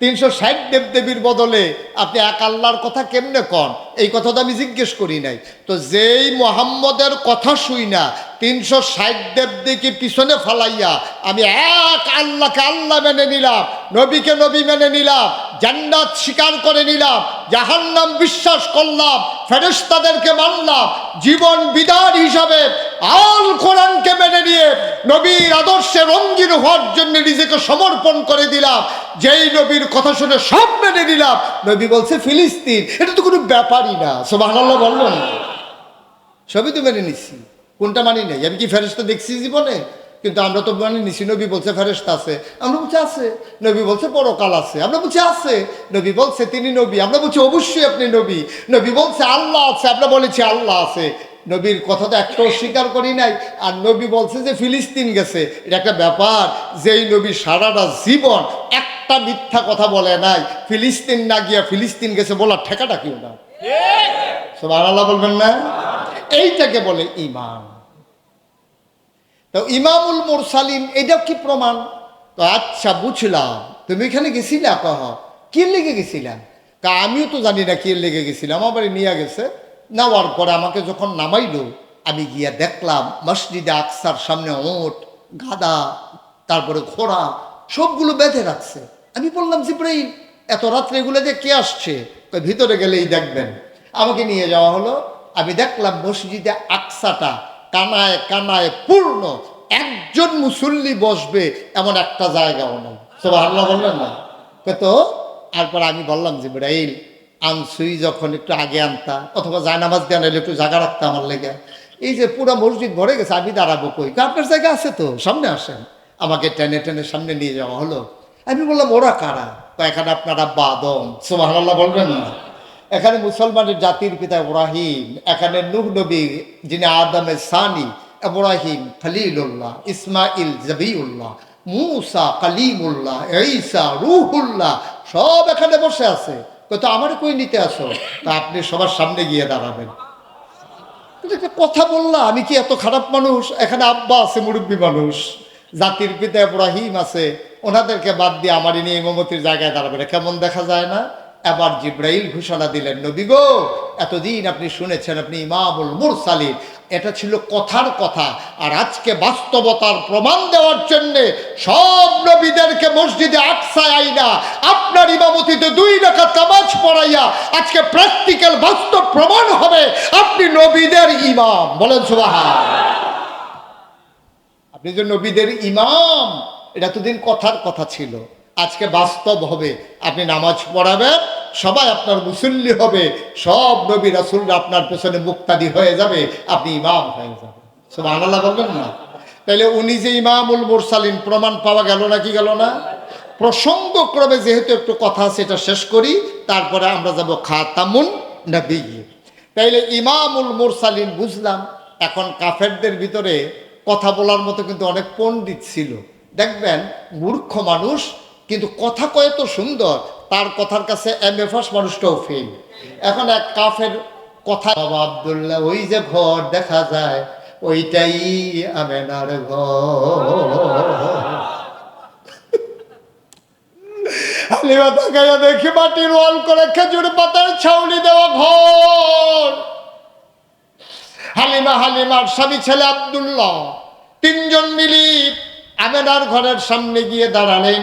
360 দেবদেবীর বদলে আপনি এক আল্লাহর কথা কেমনে কন, এই কথা তো আমি জিজ্ঞেস করি নাই। তো যেই মোহাম্মদের কথা শুই না 360 দেবদেবীকে পিছনে ফালাইয়া আমি এক আল্লাহকে আল্লাহ মেনে নিলাম, নবীকে নবী মেনে নিলাম, জান্নাত স্বীকার করে নিলাম, জাহান্নাম বিশ্বাস করলাম, ফেরেশতাদেরকে মানলাম, জীবন বিধান হিসাবে আল কোরআনকে মেনে নিয়ে নবীর আদর্শে রঙিন হওয়ার জন্য নিজেকে সমর্পণ করে দিলাম, যেই নবীর কথা শুনে সব মেনে নিলাম। নবী বলছে ফিলিস্তিন, এটা তো কোনো ব্যাপারই না। সুবহানাল্লাহ বললেন? সবই তো মেনে নিচ্ছি, কোনটা মানি নাই? আমি কি ফেরেশতা দেখছি জীবনে? কিন্তু আমরা তো মানে নিছি, নবী বলছে ফেরেশতা আছে, আমরা বলছি আছে। নবী বলছে পরকাল আছে, আমরা বলছি আছে। নবী বলছে তিনি নবী, আমরা বলছি অবশ্যই আপনি নবী। নবী বলছে আল্লাহ আছে, আমরা বলেছি আল্লাহ আছে। নবীর কথা তো একটাও স্বীকার করি নাই। আর নবী বলছে যে ফিলিস্তিন গেছে, এটা একটা ব্যাপার। যেই নবী সারাটা জীবন একটা মিথ্যা কথা বলে নাই, ফিলিস্তিন না গিয়া ফিলিস্তিন গেছে বলার ঠেকাটা কেউ না। সুবহানাল্লাহ বলবেন না? এইটাকে বলে ঈমান। তো ইমামুল মুরসালিন, এটা কি প্রমাণ? তো আচ্ছা বুঝলাম, তুমি এখানে গেছিলা? কহ কি লেগে গেছিলাম? আমিও তো জানি না কি লেগে গেছিলাম, আমার নিয়ে গেছে। নেওয়ার পরে আমাকে যখন নামাইলো, আমি গিয়া দেখলাম মসজিদে আকসার সামনে ওট, গাদা, তারপরে ঘোড়া সবগুলো বেঁধে রাখছে। আমি বললাম জিব্রাইল, এত রাত্রে এগুলো যে কে আসছে? ভিতরে গেলেই দেখবেন। আমাকে নিয়ে যাওয়া হলো। আমি দেখলাম মসজিদে আকসাটা কানায় কানায় পূর্ণ, একজন মুসল্লি বসবে এমন একটা জায়গাও নেই। সুবহানাল্লাহ বললেন না? তো তারপর আমি বললাম জিব্রাইল, আনসুই যখন একটু আগে আনতা, অথবা জায়নামাজ দিয়ে আনলে একটু জায়গা রাখতা আমার লেগে। এই যে পুরো মসজিদ ভরে গেছে, আমি দাঁড়াবো কই? আপনার জায়গা আছে তো, সামনে আসেন। আমাকে টেনে টেনে সামনে নিয়ে যাওয়া হলো। আমি বললাম ওরা কারা? তো এখানে আপনার আব্বা আদম, সুবহানাল্লাহ বলবেন না? এখানে মুসলমানের জাতির পিতা ইব্রাহিম, এখানে নূহ নবী যিনি আদমের সানি, ইব্রাহিম খলিলুল্লাহ, ইসমাইল জবিউল্লাহ, মুসা কালিমুল্লাহ, ঈসা রূহুল্লাহ, সব এখানে বসে আছে। তো আমার কই নিতে আসো? তা আপনি সবার সামনে গিয়ে দাঁড়াবেন। একটা কথা বললা, আমি কি এত খারাপ মানুষ? এখানে আব্বা আছে, মুরব্বী মানুষ, জাতির পিতা ইব্রাহিম আছে, ওনাদেরকে বাদ দিয়ে আমারই নিয়ে ইমামতির জায়গায় দাঁড়াবে, কেমন দেখা যায় না? এবার জিব্রাইল ঘোষণা দিলেন, নবী গো, এতদিন আপনি শুনেছেন আপনি ইমামুল মুরসালিন, এটা ছিল কথার কথা, আর আজকে বাস্তবতার প্রমাণ দেওয়ার জন্যে সব নবীদেরকে মসজিদে আকসায় আইনা আপনার ইমামতিতে 2 রাকাত নামাজ পড়াইয়া আজকে প্র্যাকটিক্যাল বাস্তব প্রমাণ হবে আপনি নবীদের ইমাম। বলেন সুবহানাল্লাহ। আপনি যে নবীদের ইমাম, এটা তো দিন কথার কথা ছিল, আজকে বাস্তব হবে। আপনি নামাজ পড়াবেন, সবাই আপনার মুসল্লি হবে, সব নবী রাসূলরা আপনার পেছনে মুক্তাদি হয়ে যাবে, আপনি ইমাম হয়ে যাবেন। সুবহানাল্লাহ বলবেন না? তাইলে উনি যে ইমামুল মুরসালিন, প্রমাণ পাওয়া গেল না কি গেল না? প্রসঙ্গক্রমে যেহেতু একটু কথা আছে, এটা শেষ করি, তারপরে আমরা যাব খাতামুন নবিয়্যিন। তাইলে ইমামুল মুরসালিন বুঝলাম। এখন কাফেরদের ভিতরে কথা বলার মতো কিন্তু অনেক পণ্ডিত ছিল। দেখবেন মূর্খ মানুষ কিন্তু কথা কয় তো সুন্দর, তার কথার কাছে এমএফাস মানুষটাও ফেল। এখন এক কাফের কথা, বাবা আব্দুল্লাহ, ওই যে ঘর দেখা যায় ওইটাই আমেনার ঘর। হালিমা তাকাইয়া দেখি মাটির ওয়াল করে খেজুর পাতার ছাউনি দেওয়া ঘর। হালিমা, হালিমার স্বামী ছেলে আব্দুল্লাহ, 3 জন মিলি আমেনার ঘরের সামনে গিয়ে দাঁড়ালেন।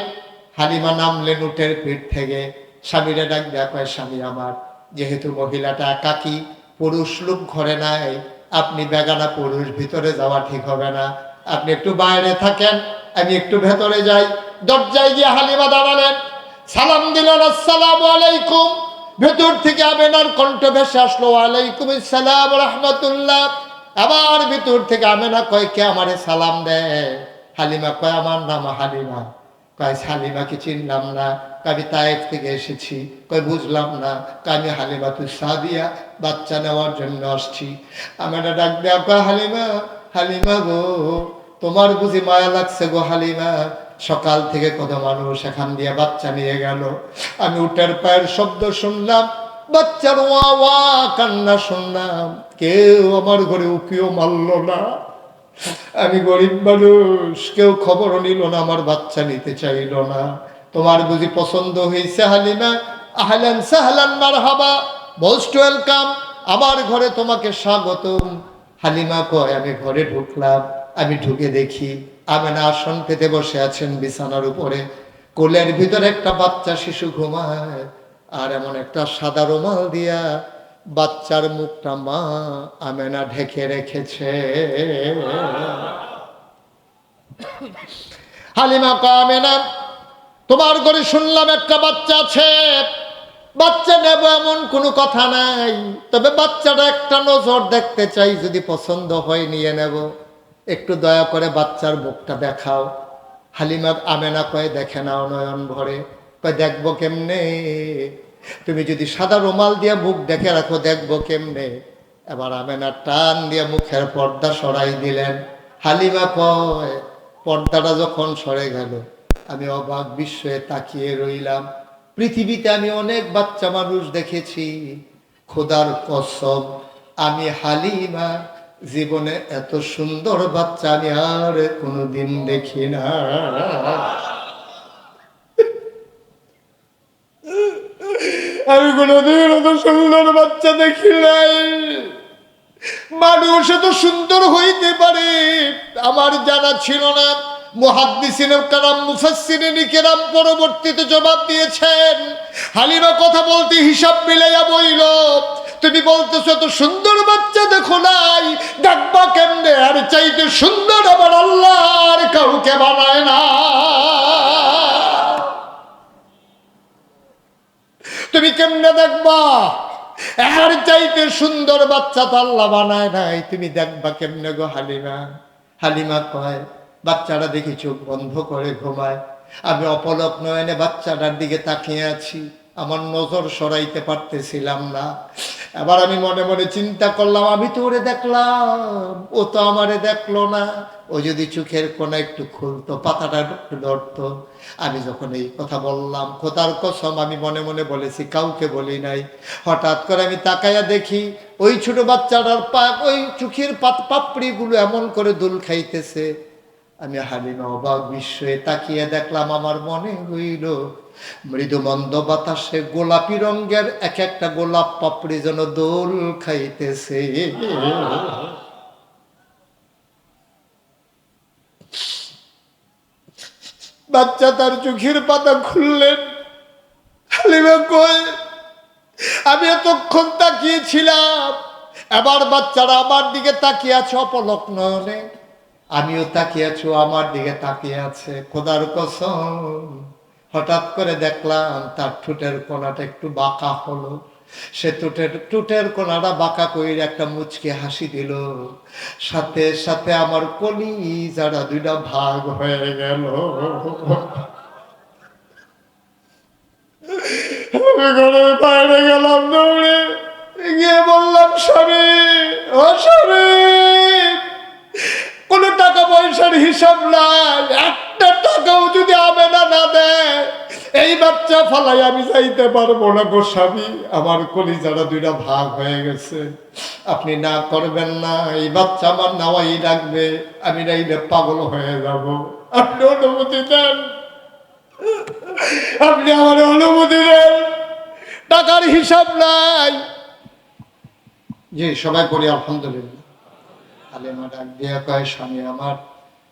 হালিমা নামলেন উটের পিঠ থেকে, স্বামীরা ডাক দেয়া, কয় স্বামী আমার, যেহেতু মহিলাটা একাকী, পুরুষ লোক ঘরে নাই, আপনি বেগানা পুরুষ, ভিতরে যাওয়া ঠিক হবে না, আপনি একটু বাইরে থাকেন, আমি একটু ভেতরে যাই। দরজায় গিয়ে হালিমা দাঁড়ালেন, সালাম দিলেন, আসসালামু আলাইকুম। ভেতর থেকে আমেনার কণ্ঠ ভেসে আসলো, ওয়ালাইকুম আসসালাম রাহমাতুল্লাহ। আবার ভেতর থেকে আমেনা কয়, কে আমারে সালাম দেয়? হালিমা কয়, আমার নাম হালিমা। কয় হালিমাকে চিনলাম না। আমি তায়েফ থেকে এসেছি। কয় বুঝলাম না। আমি হালিমা তুই সাদিয়া, বাচ্চা নেওয়ার জন্য আসছি। আমেনা ডাক দেয়া, কয় হালিমা, হালিমা গো, তোমার বুঝি মায়া লাগছে গো হালিমা? সকাল থেকে কত মানুষ এখান দিয়ে বাচ্চা নিয়ে গেল, আমি উটের পায়ের শব্দ শুনলাম, বাচ্চার ওয়া ওয়া কান্না শুনলাম, কেউ আমার ঘরে উকিও মারল না। আমি গরিব মানুষ, কেউ খবরও নিল না, আমার বাচ্চা নিতে চাইল না। তোমার বুঝি পছন্দ হয়েছে হালিমা? আহলান সাহলান মারহাবা, মোস্ট ওয়েলকাম, আমার ঘরে তোমাকে স্বাগতম। হালিমা কয়, আমি ঘরে ঢুকলাম, আমি ঢুকে দেখি আমেনা আসন পেতে বসে আছেন বিছানার উপরে, কোলের ভিতরে একটা বাচ্চা শিশু ঘুমায়, আর এমন একটা সাদা রুমাল দিয়া বাচ্চার মুখটা মা আমেনা ঢেকে রেখেছে। হালিমা কয়, আমেনা, তোমার ঘরে শুনলাম একটা বাচ্চা আছে, বাচ্চা নেব এমন কোনো কথা নাই, তবে বাচ্চাটা একটা নজর দেখতে চাই, যদি পছন্দ হয় নিয়ে নেব, একটু দয়া করে বাচ্চার মুখটা দেখাও। হালিমা আমেনা কয়, দেখে নাও নয়ন ভরে। কয় দেখবো কেমনে? তুমি যদি সাদা রুমাল দিয়ে মুখ দেখে রাখো, দেখবো কেমনে? এবার আমেনা টান দিয়ে মুখের পর্দা সরাই দিলেন। হালিমা কয়, পর্দাটা যখন সরে গেল, আমি অবাক বিস্ময়ে তাকিয়ে রইলাম। পৃথিবীতে আমি অনেক বাচ্চা মানুষ দেখেছি, খোদার কসম আমি হালিমা জীবনে এত সুন্দর বাচ্চা আমি আর কোনোদিন দেখি না। আমি কোনোদিন অত সুন্দর বাচ্চা দেখি নাই। মানুষ এত সুন্দর হইতে পারে আমার জানা ছিল না। মুহাদ্দিসিনে কেরাম, মুফাসসিরিনে কেরাম পরবর্তীতে জবাব দিয়েছেন, হালিমা কথা বলতে হিসাব মিলাইয়া বইল, তুমি বলতেছো এত সুন্দর বাচ্চা দেখো নাই, দেখবা কেমনে? আর চাইতে সুন্দর আমার আল্লাহর কাউকে বানায় না। তুমি কেমনে দেখবা? এর চাইতে সুন্দর বাচ্চা তো আল্লাহ বানায় নাই, তুমি দেখবা কেমনে গো হালিমা? হালিমা কয়, বাচ্চাটা দেখি চোখ বন্ধ করে ঘুমায়। আমি অপলক নয়নে বাচ্চাটার দিকে তাকিয়ে আছি, আমার নজর সরাইতে পারতেছিলাম না। এবার আমি মনে মনে চিন্তা করলাম, আমি তো ওরে দেখলাম, ও তো আমারে দেখলো না। ও যদি চোখের কোণা একটু খুলতো, পাতাটা একটু লড়তো। আমি যখন এই কথা বললাম, খোদার কসম আমি মনে মনে বলেছি, কাউকে বলি নাই। হঠাৎ করে আমি তাকাইয়া দেখি ওই ছোট বাচ্চাটার ওই চোখের পাপড়িগুলো এমন করে দুল খাইতেছে। আমি হালিমা অবাক বিস্ময়ে তাকিয়ে দেখলাম, আমার মনে হইল মৃদু মন্দ বাতাসে গোলাপি রঙের এক একটা গোলাপ পাপড়ি যেন দোল খাইতেছে। বাচ্চা তার চোখের পাতা খুললেন। হালিমা কয়, আমি এতক্ষণ তাকিয়েছিলাম, এবার বাচ্চারা আমার দিকে তাকিয়ে আছে অপলক নয়নে, আমিও তাকিয়ে আছি, আমার দিকে তাকিয়ে আছে। খোদার কসম হঠাৎ করে দেখলাম তার ঠোঁটের কোণাটা একটু বাঁকা হলো। সে ঠোঁটের কোণাটা বাঁকা করে একটা মুচকি হাসি দিল। সাথে সাথে আমার কলিজাটা দুইটা ভাগ হয়ে গেল। আমি ঘরের বাইরে গেলাম দৌড়ে গিয়ে বললাম, স্বামী, ও স্বামী, কোনো টাকা পয়সার হিসাব নাই, একটা টাকাও যদি আমেনা না দেয় এই বাচ্চা ফালাই আমি যাইতে পারবো না গো স্বামী। আমার কলিজাটা দুইটা ভাগ হয়ে গেছে, আপনি না করবেন না, এই বাচ্চা আমার নেওয়াই লাগবে, আমি নাইলে পাগল হয়ে যাব। আপনি অনুমতি দেন, আপনি আমার অনুমতি দেন, টাকার হিসাব নাই। জি, সবাই করি আলহামদুলিল্লাহ। হালিমা ডাক দিয়ে কয়, স্বামী আমার,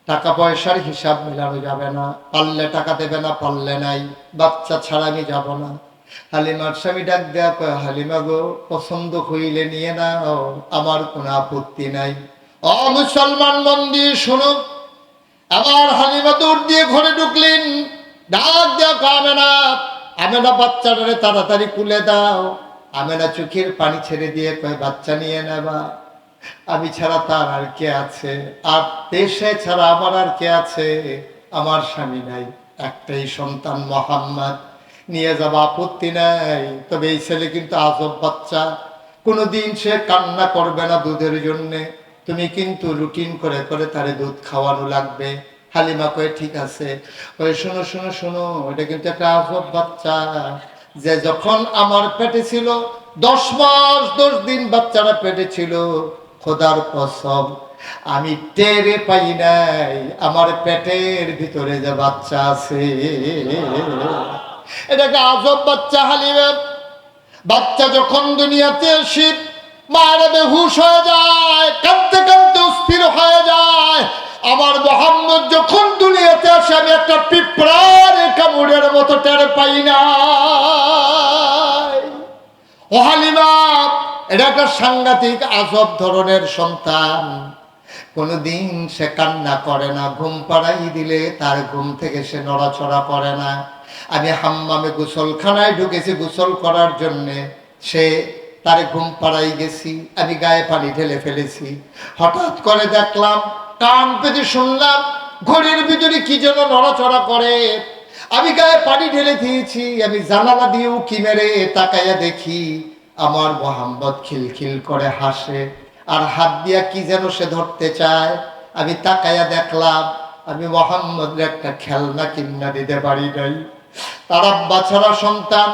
টাকা পয়সার হিসাব মেলানো যাবে না, পারলে টাকা দেবে না, পারলে নাই, বাচ্চা ছাড়া আমি যাব না। হালিমার স্বামী ডাক দেয়া কয়, হালিমা গো, পছন্দ হইলে নিয়ে নাও, আমার কোনো আপত্তি নাই। ও মুসলমান, মন দিয়ে শুনো। আবার হালিমা দৌড় দিয়ে ঘরে ঢুকলেন, ডাক দেয়া কয়, আমেনা, আমেনা বাচ্চাটারে তাড়াতাড়ি কুলে দাও। আমেনা চোখের পানি ছেড়ে দিয়ে কয়, বাচ্চা নিয়ে নেবা? আমি ছাড়া তার আর কে আছে? আর দেশে ছাড়া আমার আর কে আছে? আমার স্বামী নাই, একটাই সন্তান মোহাম্মদ, নিয়ে যাবা, আপত্তি নাই। তবে এই ছেলে কিন্তু আজব বাচ্চা, কোনোদিন সে কান্না করবে না দুধের জন্যে, তুমি কিন্তু রুটিন করে করে তারে দুধ খাওয়ানো লাগবে। হালিমা কয়ে, ঠিক আছে। ওই শোনো শোনো শোনো, এটা কিন্তু একটা আজব বাচ্চা, যে যখন আমার পেটে ছিল 10 মাস 10 দিন বাচ্চারা পেটে ছিল, খোদার কসম আমি টেরে পাই নাই আমার পেটের ভিতরে যে বাচ্চা আছে। এটাকে আজব বাচ্চা। হালিমা বাচ্চা যখন দুনিয়াতে আসে, মায়ের বেহুশ হয়ে যায়, কাঁদতে কাঁদতে অস্থির হয়ে যায়। আমার মোহাম্মদ যখন দুনিয়াতে আসে, আমি একটা পিঁপড়ার কামড়ের মতো টের পাই না। ও হালিমা, এটা একটা সাংঘাতিক আজব ধরনের সন্তান। কোনোদিন সে কান্না করে না, ঘুম পাড়াই দিলে তার ঘুম থেকে সে নড়াচড়া করে না। আমি হাম্মামে গোসলখানায় ঢুকেছি গোসল করার জন্যে, সে তার ঘুম পাড়াই গেছি, আমি গায়ে পানি ঢেলে ফেলেছি। হঠাৎ করে দেখলাম, কান পেতে শুনলাম ঘড়ির ভিতরে কি যেন নড়াচড়া করে। আমি গায়ে পানি ঢেলে দিয়েছি, আমি জানালা দিয়ে উকি মেরে তাকাইয়া দেখি আমার মোহাম্মদ খিলখিল করে হাসে, আর হাত দিয়া কি যেন সে ধরতে চায়। আমি তাকাইয়া দেখলাম আমি মোহাম্মদের একটা খেলনা কিনা দিতে পারি নাই। তার আব্বা ছাড়া সন্তান,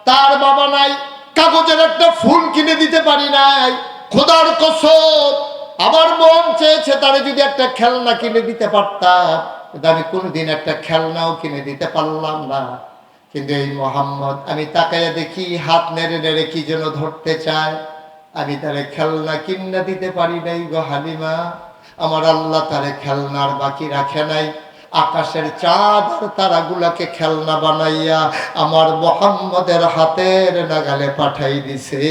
তার বাবা নাই, কাগজের একটা ফুল কিনে দিতে পারি নাই। খোদার কসম আমার মন চেয়েছে তারে যদি একটা খেলনা কিনে দিতে পারতাম, কিন্তু আমি কোনোদিন একটা খেলনাও কিনে দিতে পারলাম না। কিন্তু এই মোহাম্মদ, আমি তাকাইয়া দেখি হাত নেড়ে নেড়ে কি যেন ধরতে চায়। আমি তারে খেলনা কিনা দিতে পারি নাই গো হালিমা। আমার আল্লাহ তারে খেলনার বাকি রাখে নাই। আকাশের চাঁদ আর তারাগুলাকে খেলনা বানাইয়া আমার মোহাম্মদের হাতের নাগালে পাঠাই দিছে।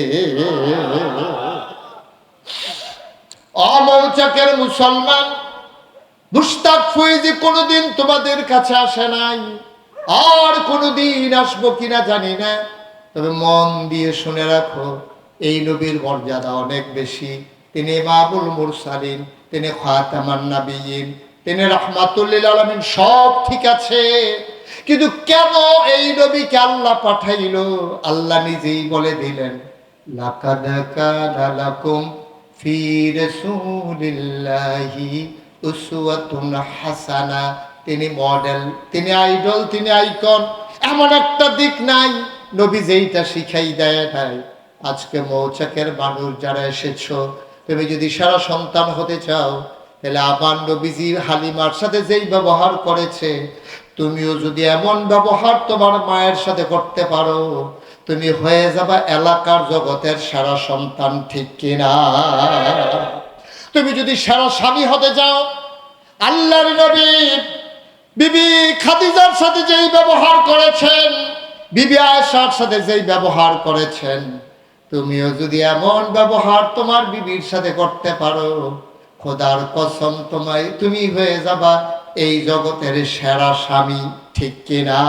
অমৌচাকের মুসলমান, মুশতাক ফৈজি কোনোদিন তোমাদের কাছে আসে নাই, আর কোনোদিন আসবো কিনা জানি না। তবে মন দিয়ে শুনে রাখো, এই নবীর মর্যাদা অনেক বেশি। তিনি ইমামুল মুরসালিন, তিনি খাতামান নাবিয়িন, তিনি রাহমাতুল লিল আলামিন, সব ঠিক আছে। কিন্তু কেন এই নবীকে আল্লাহ পাঠাইল? আল্লাহ নিজেই বলে দিলেন, লাকাদ কানা লাকুম ফি রাসূলিল্লাহি উসওয়াতুন হাসানা। তিনি মডেল, তিনি আইডল, তিনি আইকন। এমন একটা দিক নাই নবী যেইটা শিখাই দেয় নাই। আজকে মৌচাকের মানুষ যারা এসেছো, তুমি যদি সারা সন্তান হতে চাও, তাহলে আমার নবীজি হালিমার সাথে যেই ব্যবহার করেছে, তুমিও যদি এমন ব্যবহার তোমার মায়ের সাথে করতে পারো, তুমি হয়ে যাবা এলাকার জগতের সারা সন্তান, ঠিক কিনা? তুমি যদি সারা স্বামী হতে যাও, আল্লাহর নবী বিবি খাদিজার সাথে যেই ব্যবহার করেছেন, বিবি আয়েশার সাথে যেই ব্যবহার করেছেন, তুমিও যদি এমন ব্যবহার তোমার বিবির সাথে করতে পারো, খোদার কসম তুমি হয়ে যাবা এই জগতের সেরা স্বামী, ঠিক কিনা?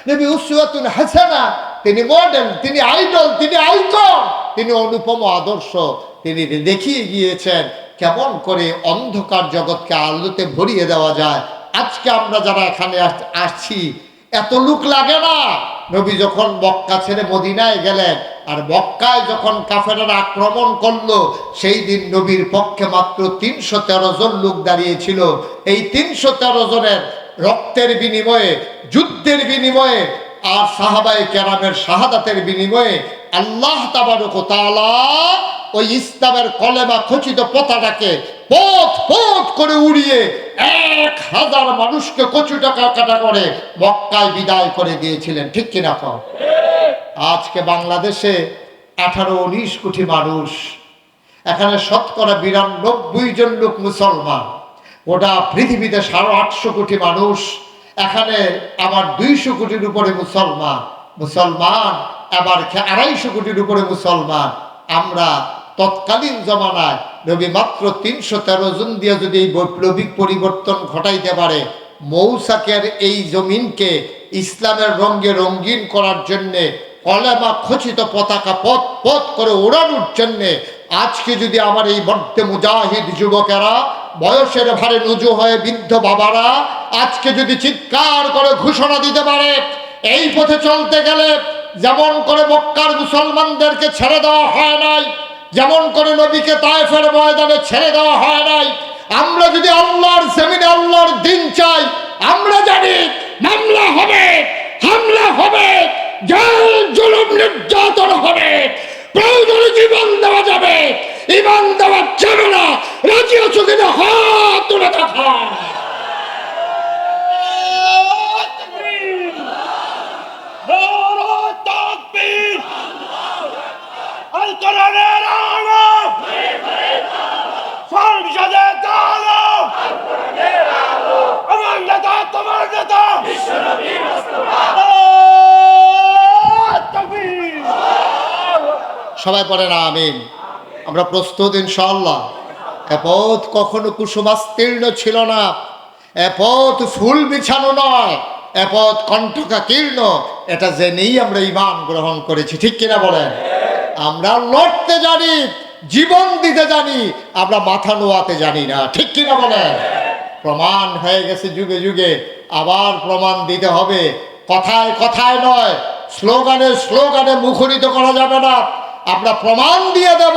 নবী উসওয়াতুন হাসানা, তিনি মডেল, তিনি আইডল, তিনি আইকন, তিনি অনুপম আদর্শ। তিনি দেখিয়ে গিয়েছেন কেমন করে অন্ধকার জগৎকে আলোতে ভরিয়ে দেওয়া যায়। আজকে আমরা যারা এখানে আসছি, এত লোক লাগে না। নবী যখন মক্কা ছেড়ে মদিনায় গেলেন, আর মক্কায় যখন কাফেররা আক্রমণ করলো, সেই দিন নবীর পক্ষে মাত্র 313 জন লোক দাঁড়িয়েছিল। এই 313 জনের রক্তের বিনিময়ে, যুদ্ধের বিনিময়ে, আর সাহাবায়ে কেরামের শাহাদাতের বিনিময়ে আল্লাহ তাবারক ওয়া তাআলা ওই ইসলামের কলেমা খচিত পতাকাকে পথ পথ করে উড়িয়ে 1000 মানুষকে কচু টাকা কাটা করে মক্কায় বিদায় করে দিয়েছিলেন, ঠিক কিনা? আজকে বাংলাদেশে 18-19 কোটি মানুষ, এখানে শতকরা 92 জন লোক মুসলমান। গোটা পৃথিবীতে 850 কোটি মানুষ, এখানে আবার 200 কোটির উপরে মুসলমান, আবার 250 কোটির উপরে মুসলমান। আমরা তৎকালীন জমানায় নবী মাত্র 313 জন দিয়ে যদি এই বৈপ্লবিক পরিবর্তন ঘটাইতে পারে, মৌসাকের এই জমিনকে ইসলামের রঙে রঙিন করার জন্যে, কলেমা খচিত পতাকা পথ পথ করে ওড়ানোর জন্যে, আজকে যদি আমার এই মধ্যে মুজাহিদ যুবকেরা, বয়সের ভারে নুজু হয়ে বৃদ্ধ বাবারা আজকে যদি চিৎকার করে ঘোষণা দিতে পারে, এই পথে চলতে গেলে যেমন করে মক্কার মুসলমানদেরকে ছেড়ে দেওয়া হয় নাই, যেমন করে নবীকে তায়েফের ময়দানে ছেড়ে দেওয়া হয় নাই, আমরা যদি আল্লাহর জমিনে আল্লাহর দিন চাই, আমরা জানি মামলা হবে, হামলা হবে, জেল জুলুম নির্যাতন হবে, প্রয়োজনে জীবন দেওয়া যাবে। ঈমান দেওয়া যাবে না, রাজি আছো কিনা? হাত তুলে দেখা। সবাই পড়ে না আমিন। আমরা প্রস্তুত ইনশাআল্লাহ। এ পথ কখনো কুসুমাস্তীর্ণ ছিল না, এ পথ ফুল বিছানো নয়, এ পথ কণ্টকাকীর্ণ। এটা জেনেই আমরা ঈমান গ্রহণ করেছি, ঠিক কিনা বলেন? আমরা লড়তে জানি, জীবন দিতে জানি, আমরা মাথা নোয়াতে জানি না, ঠিক কিনা বলেন? প্রমাণ হয়ে গেছে যুগে যুগে, আবার প্রমাণ দিতে হবে। কথায় কথায় নয়, স্লোগানে স্লোগানে মুখরিত করা যাবে না। আমরা প্রমাণ দিয়ে দেব,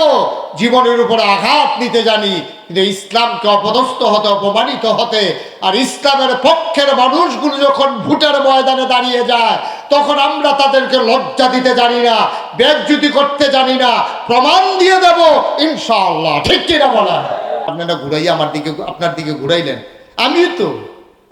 জীবনের উপরে আঘাত নিতে জানি, কিন্তু ইসলামকে অপদস্থ হতে, অপমানিত হতে, আর ইসলামের পক্ষের মানুষগুলো যখন ভোটের ময়দানে দাঁড়িয়ে যায়, তখন আমরা তাদেরকে লজ্জা দিতে জানি না, বেজ্জতি করতে জানি না। প্রমাণ দিয়ে দেব ইনশাআল্লাহ, ঠিক কিনা বলেন? আপনারা ঘুরাইয়া আমার দিকে, আপনার দিকে ঘুরাইলেন,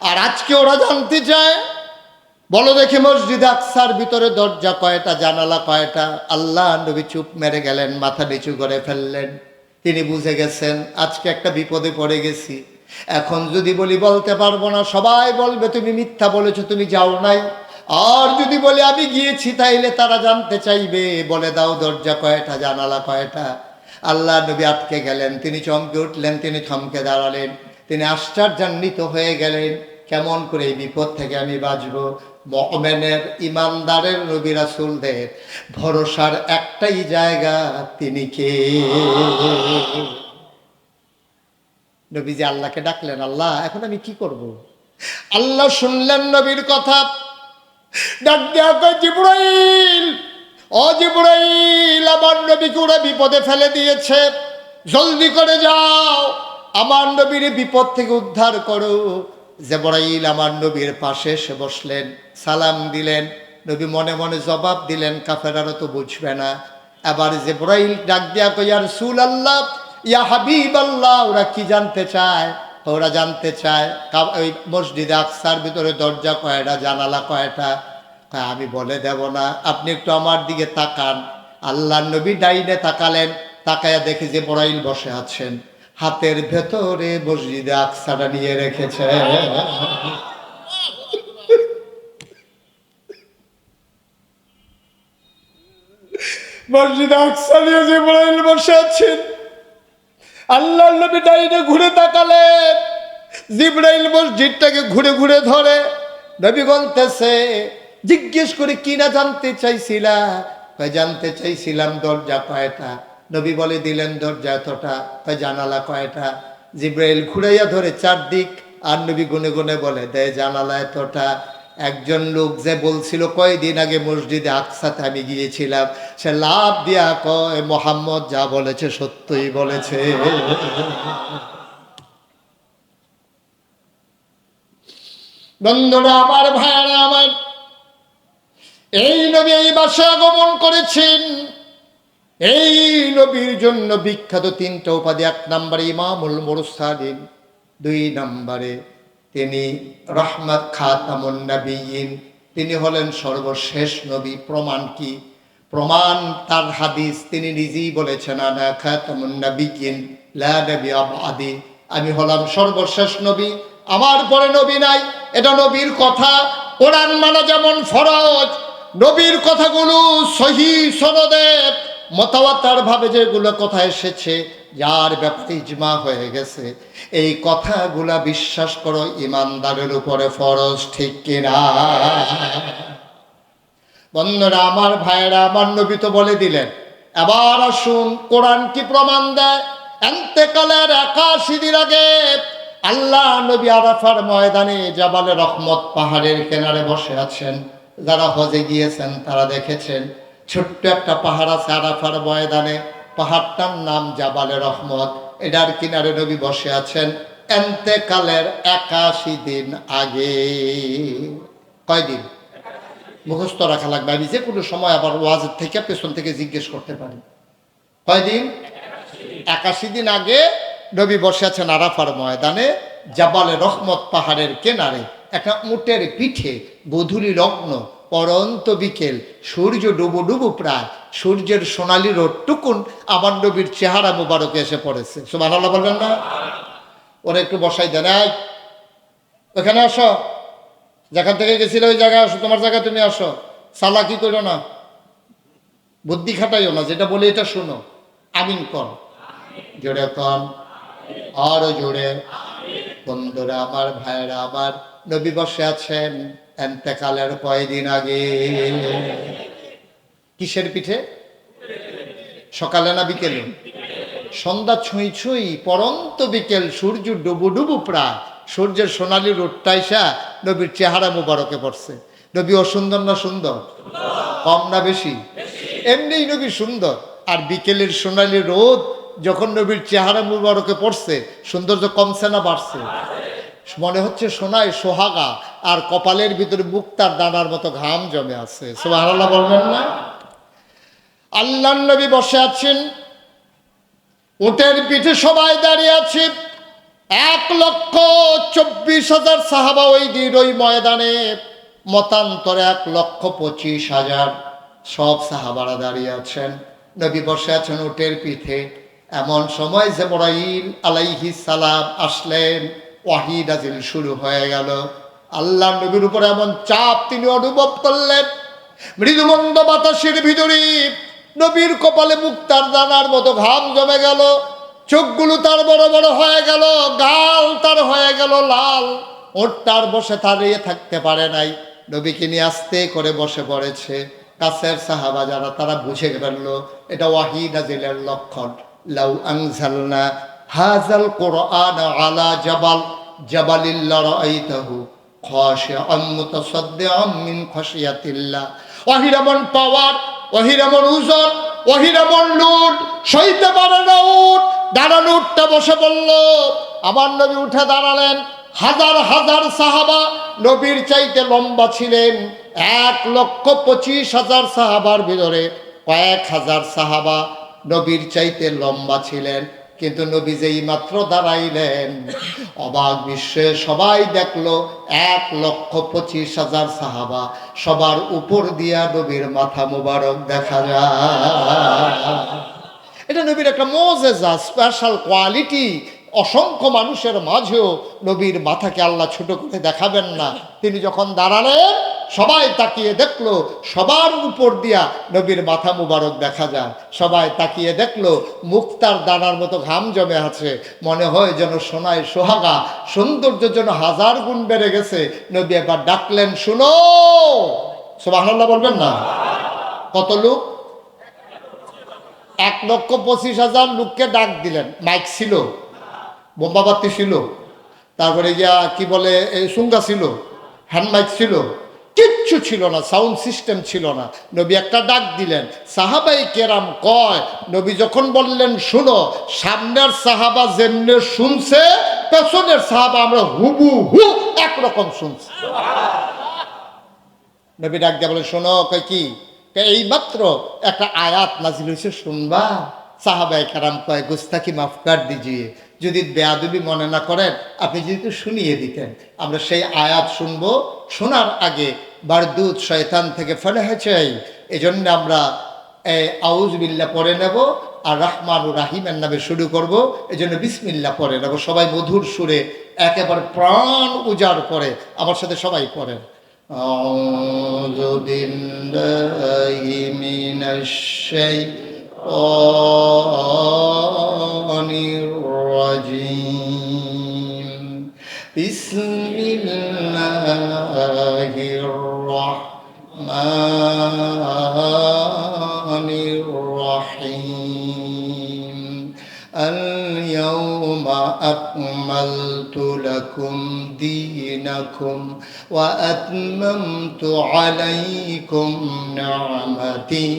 আর আজকে ওরা জানতে চায়, বলো দেখি মসজিদ আকসার ভিতরে দরজা কয়টা, জানালা কয়টা? আল্লাহ নবী চুপ মেরে গেলেন, মাথা নিচু করে ফেললেন। তিনি বুঝে গেছেন আজকে একটা বিপদে পড়ে গেছি। এখন যদি বলি বলতে পারবো না, সবাই বলবে তুমি মিথ্যা বলেছো, তুমি যাও নাই। আর যদি বলি আমি গিয়েছি, তাইলে তারা জানতে চাইবে, বলে দাও দরজা কয়টা, জানালা কয়টা? আল্লাহ নবী আটকে গেলেন, তিনি চমকে উঠলেন, তিনি থমকে দাঁড়ালেন, তিনি আশ্চর্যান্বিত হয়ে গেলেন, কেমন করে এই বিপদ থেকে আমি বাঁচবো? মুমিনের, ইমানদারের, নবী রাসূলদের ভরসার একটাই জায়গা, তিনি কে? নবীজি আল্লাহকে ডাকলেন, আল্লাহ এখন আমি কি করব? আল্লাহ শুনলেন নবীর কথা, ডাক দেয়া কয়, জিবরাইল, ও জিবরাইল, আমার নবীকে ওরা বিপদে ফেলে দিয়েছে, জলদি করে যাও, আমার নবীর বিপদ থেকে উদ্ধার করো। জিবরাইল আমার নবীর পাশে এসে বসলেন, সালাম দিলেন। নবী মনে মনে জবাব দিলেন, কাফেরারা তো বুঝবে না। আবার জিবরাইল ডাক দেয়া কয়, ইয়া রাসূলুল্লাহ, ইয়া হাবিবাল্লাহ, ওরা কি জানতে চায়? ওরা জানতে চায় ওই মসজিদে আকসার ভিতরে দরজা কয়টা, জানালা কয়টা? আমি বলে দেব না, আপনি একটু আমার দিকে তাকান। আল্লাহ নবী ডাইনে তাকালেন, তাকায়া দেখে যে জিবরাইল বসে আছেন, হাতের ভেতরে মসজিদে আকসাটা নিয়ে রেখেছে। মসজিদে আকসা নিয়ে জিবরাইল বসে আছেন। আল্লাহ নবী ডাইনে ঘুরে তাকালেন, জিবরাইল মসজিদটাকে ঘুরে ঘুরে ধরে। নবী বলতেছে, জিজ্ঞেস করে কি না জানতে চাইছিলা? জানতে চাইছিলাম দরজা কয়টা। নবী বলে দিলেন দরজা এতটা। জানালা কয়টা? জিবরাইল ঘুরাইয়া ধরে চারদিক, আর নবী গুনে গুনে বলে দেয় জানালা এতটা। একজন লোক যে বলছিল কয়দিন আগে মসজিদে আকসাতে আমি গিয়েছিলাম, সে লাভ দিয়া কয়, মোহাম্মদ যা বলেছে সত্যই বলেছে। বন্ধুরা আমার, ভাইয়ারা আমার, এই নবী এই বাসায় আগমন করেছেন। এই নবীর জন্য বিখ্যাত তিনটা উপাধি। এক নম্বরে ইমামুল মুরসালিন, দুই নম্বরে তিনি রহমত খাতামুন নবিয়্যিন, তিনি হলেন সর্বশেষ নবী। প্রমাণ কি? প্রমাণ তার হাদিস, তিনি নিজেই বলেছেন, আনা খাতামুন নবিয়্যিন লা নবিয়্যা বা'দি, আমি হলাম সর্বশেষ নবী, আমার পরে নবী নাই। এটা নবীর কথা। কোরআন মানা যেমন ফরজ, নবীর কথাগুলো সহিহ সনদে মুতাওয়াত্তির ভাবে যেগুলো কথা এসেছে, যার ব্যাপারে ইজমা হয়ে গেছে, এই কথাগুলা বিশ্বাস করো ইমানদারের উপরে ফরজ, ঠিক কিনা? বন্ধুরা আমার, ভাইয়েরা আমার, নবী তো বলে দিলেন। এবার আসুন কোরআন কি প্রমাণ দেয়। ইন্তেকালের 81 দিন আগে আল্লাহ নবী আরাফার ময়দানে জাবালে রহমত পাহাড়ের কিনারে বসে আছেন। যারা হজে গিয়েছেন তারা দেখেছেন, ছোট্ট একটা পাহাড় আছে আরাফার ময়দানে, পাহাড়টার নাম জাবালে রহমত। এটার কিনারে নবী বসে আছেন ইন্তেকালের 81 দিন আগে। কয়দিন? মুখস্থ রাখা লাগবে। আমি যে কোনো সময় আবার ওয়াজের থেকে পেছন থেকে জিজ্ঞেস করতে পারি। কয়দিন? 81 দিন আগে নবী বসে আছেন আরাফার ময়দানে জাবালে রহমত পাহাড়ের কিনারে, একটা উটের পিঠে, গোধূলি লগ্ন, পরন্ত বিকেল, সূর্য ডুবু ডুবু প্রায়, সূর্যের সোনালি রোদটুকুন আমার নবীর চেহারা মুবারকে এসে পড়েছে। সুবহানাল্লাহ বলবেন না? ওরা একটু বসাই দেন, এই ওখানে আসো, যেখান থেকে গেছিলে ওই জায়গায় আসো, তোমার জায়গায় তুমি আসো। চালাকি করো না, বুদ্ধি খাটাইও না, যেটা বলে এটা শোনো। আমিন কর, জোরে কন, আরো জোরে। বন্ধুরা আমার, ভাইয়েরা আমার, নবী বসে আছেন ইন্তেকালের কয়দিন আগে। কিসের পিঠে? সকালে না বিকেলে? সন্ধ্যা ছুঁই ছুঁই, পরন্ত বিকেল, সূর্য ডুবু ডুবু প্রায়, সূর্যের সোনালি রোদটা এসে নবীর চেহারা মুবারকে পড়ছে। নবী অসুন্দর না সুন্দর? কম না বেশি? এমনিই নবী সুন্দর। আর বিকেলের সোনালি রোদ যখন নবীর চেহারা মুবারকে পড়ছে, সৌন্দর্য কমছে না বাড়ছে? মনে হচ্ছে সোনায় সোহাগা, আর কপালের ভিতরে মুক্তার দানার মতো ঘাম জমে আছে। সুবহানাল্লাহ বলবেন না? আল্লাহর নবী বসে আছেন, উটের পিঠে সবাই দাঁড়িয়ে আছে। 1,24,000 সাহাবা ওই দিন ওই ময়দানে, মতান্তরে 1,25,000 সব সাহাবারা দাঁড়িয়ে আছেন। নবী বসে আছেন উটের পিঠে। এমন সময় জিবরাইল আলাইহিস সালাম আসলেন, ওয়াহী নাজিল শুরু হয়ে গেল। আল্লাহ নবীর উপর এমন চাপ তিনি অনুভব করলেন, মৃদুমন্দ বাতাসের ভিতরে নবীর কপালে মুক্তার দানার মতো ঘাম জমে গেল, চোখগুলো তার বড় বড় হয়ে গেল, গাল তার হয়ে গেল লাল। ওটার বসে দাঁড়িয়ে থাকতে পারে নাই, নবীকে নিয়ে আস্তে করে বসে পড়েছে। কাছের সাহাবা যারা তারা বুঝে ফেললো এটা ওয়াহী নাজিলের লক্ষণ। লাউ আনজালনা হাযাল কুরআন আলা জাবাল জাবালিল লারাআইতাহু খাশিআন মুতাসাদ্দিআন মিন খাশিয়াতিল্লাহ। ওয়াহির এমন পাওয়ার, ওয়াহির এমন ওজন, ওয়াহির এমন লুট, সইতে পারে না উট। দাঁড়ানো উঠতে বসে বলল, আমার নবী উঠে দাঁড়ালেন। হাজার হাজার সাহাবা নবীর চাইতে লম্বা ছিলেন। 1,25,000 সাহাবার ভিতরে কয়েক হাজার সাহাবা নবীর চাইতে লম্বা ছিলেন। কিন্তু নবী যেই মাত্র দাঁড়াইলেন, অবাক বিশ্বে সবাই দেখলো 1,25,000 সাহাবা, সবার উপর দিয়া নবীর মাথা মুবারক দেখা যায়। এটা নবীর একটা মুজিজা, স্পেশাল কোয়ালিটি। অসংখ্য মানুষের মাঝেও নবীর মাথাকে আল্লাহ ছোট করে দেখাবেন না। তিনি যখন দাঁড়ালেন সবাই তাকিয়ে দেখলো, সবার উপর দিয়া নবীর মাথা মুবারক দেখা যায়। সবাই তাকিয়ে দেখলো মুক্তার দানার মতো ঘাম জমে আছে, মনে হয় যেন সোনায় সোহাগা, সৌন্দর্য যেন 1000 গুণ বেড়ে গেছে। নবী একবার ডাকলেন, শুনো। সুবহানাল্লাহ বলবেন না? কত লোক? 1,25,000 লোককে ডাক দিলেন। মাইক ছিল, বোম্বাবাতি ছিল, তারপরে গিয়া কি বলে সুঙ্গা ছিল, হ্যান্ড মাইক ছিল, কিচ্ছু ছিল না, সাউন্ড সিস্টেম ছিল না। নবী একটা ডাক দিলেন। সাহাবাই কেরাম কয়, নবী যখন বললেন শুনো, সামনের সাহাবা যেমনে শুনছে, পেছনের সাহাবা আমরা হুবহু একরকম শুনছি। নবী ডাক দিয়ে বলে, শোনো। কয় কি? এই মাত্র একটা আয়াত নাজিল হয়েছে, শুনবা? সাহাবায়ে কেরাম কয়, গুস্তাকি মাফ কর দিজিয়ে, যদি বেয়াদবি মনে না করেন আপনি যদি একটু শুনিয়ে দিতেন, আমরা সেই আয়াত শুনবো। শোনার আগে বারদুদ শয়তান থেকে ফেলে চাই, এই জন্য আমরা আউযু বিল্লাহ পড়ে নেব আর রহমানুর রাহিমের নামে শুরু করব। এই জন্য বিসমিল্লাহ পড়ে নেব সবাই মধুর সুরে, একেবারে প্রাণ উজাড় করে। আমার সাথে সবাই পড়েন। আউযু বিল্লাহি মিনাশ শাইতানির রাজিম। বিসমিল্লাহির রাহমানির রাহিম। اليوم أكملت لكم دينكم وأتممت عليكم نعمتي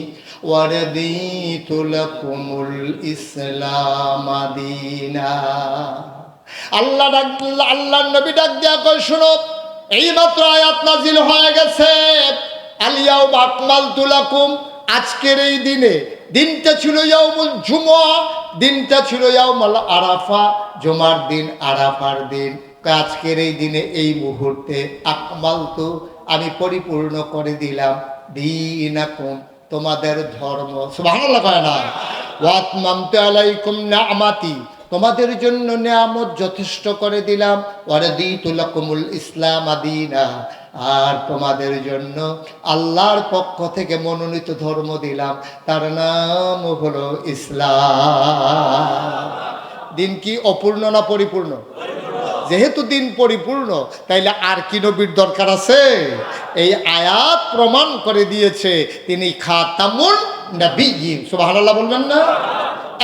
ورضيت لكم الإسلام دينا। আল্লাহ নবী ডাক দিয়া কয়, শুনো, এইমাত্র আয়াত নাজিল হয়ে গেছে। আল-ইয়াউমা আকমালতু লাকুম, আজকের এই দিনে, দিনটা ছিল ইয়াউমুল জুমআ, দিনটা ছিল ইয়াউমুল আরাফা, জুমার দিন, আরাফার দিন। আজকের এই দিনে, এই মুহূর্তে, আকমালতু, আমি পরিপূর্ণ করে দিলাম, দীনাকুম, তোমাদের ধর্ম। সুবহানাল্লাহ কয় না? ওয়া আতমামতু আলাইকুম নি'মাতি, তোমাদের জন্য নিয়ামত যথেষ্ট করে দিলাম। ওয়ারাদিতু লাকুমুল ইসলাম দীনা, আর তোমাদের জন্য আল্লাহর পক্ষ থেকে মনোনীত ধর্ম দিলাম, তার নাম হলো ইসলাম। দিন কি অপূর্ণ না পরিপূর্ণ? যেহেতু দিন পরিপূর্ণ, তাইলে আর কি নবীর দরকার আছে? এই আয়াত প্রমাণ করে দিয়েছে তিনি খাতামুন নবিয়্যিন। সুবহানাল্লাহ বলবেন না?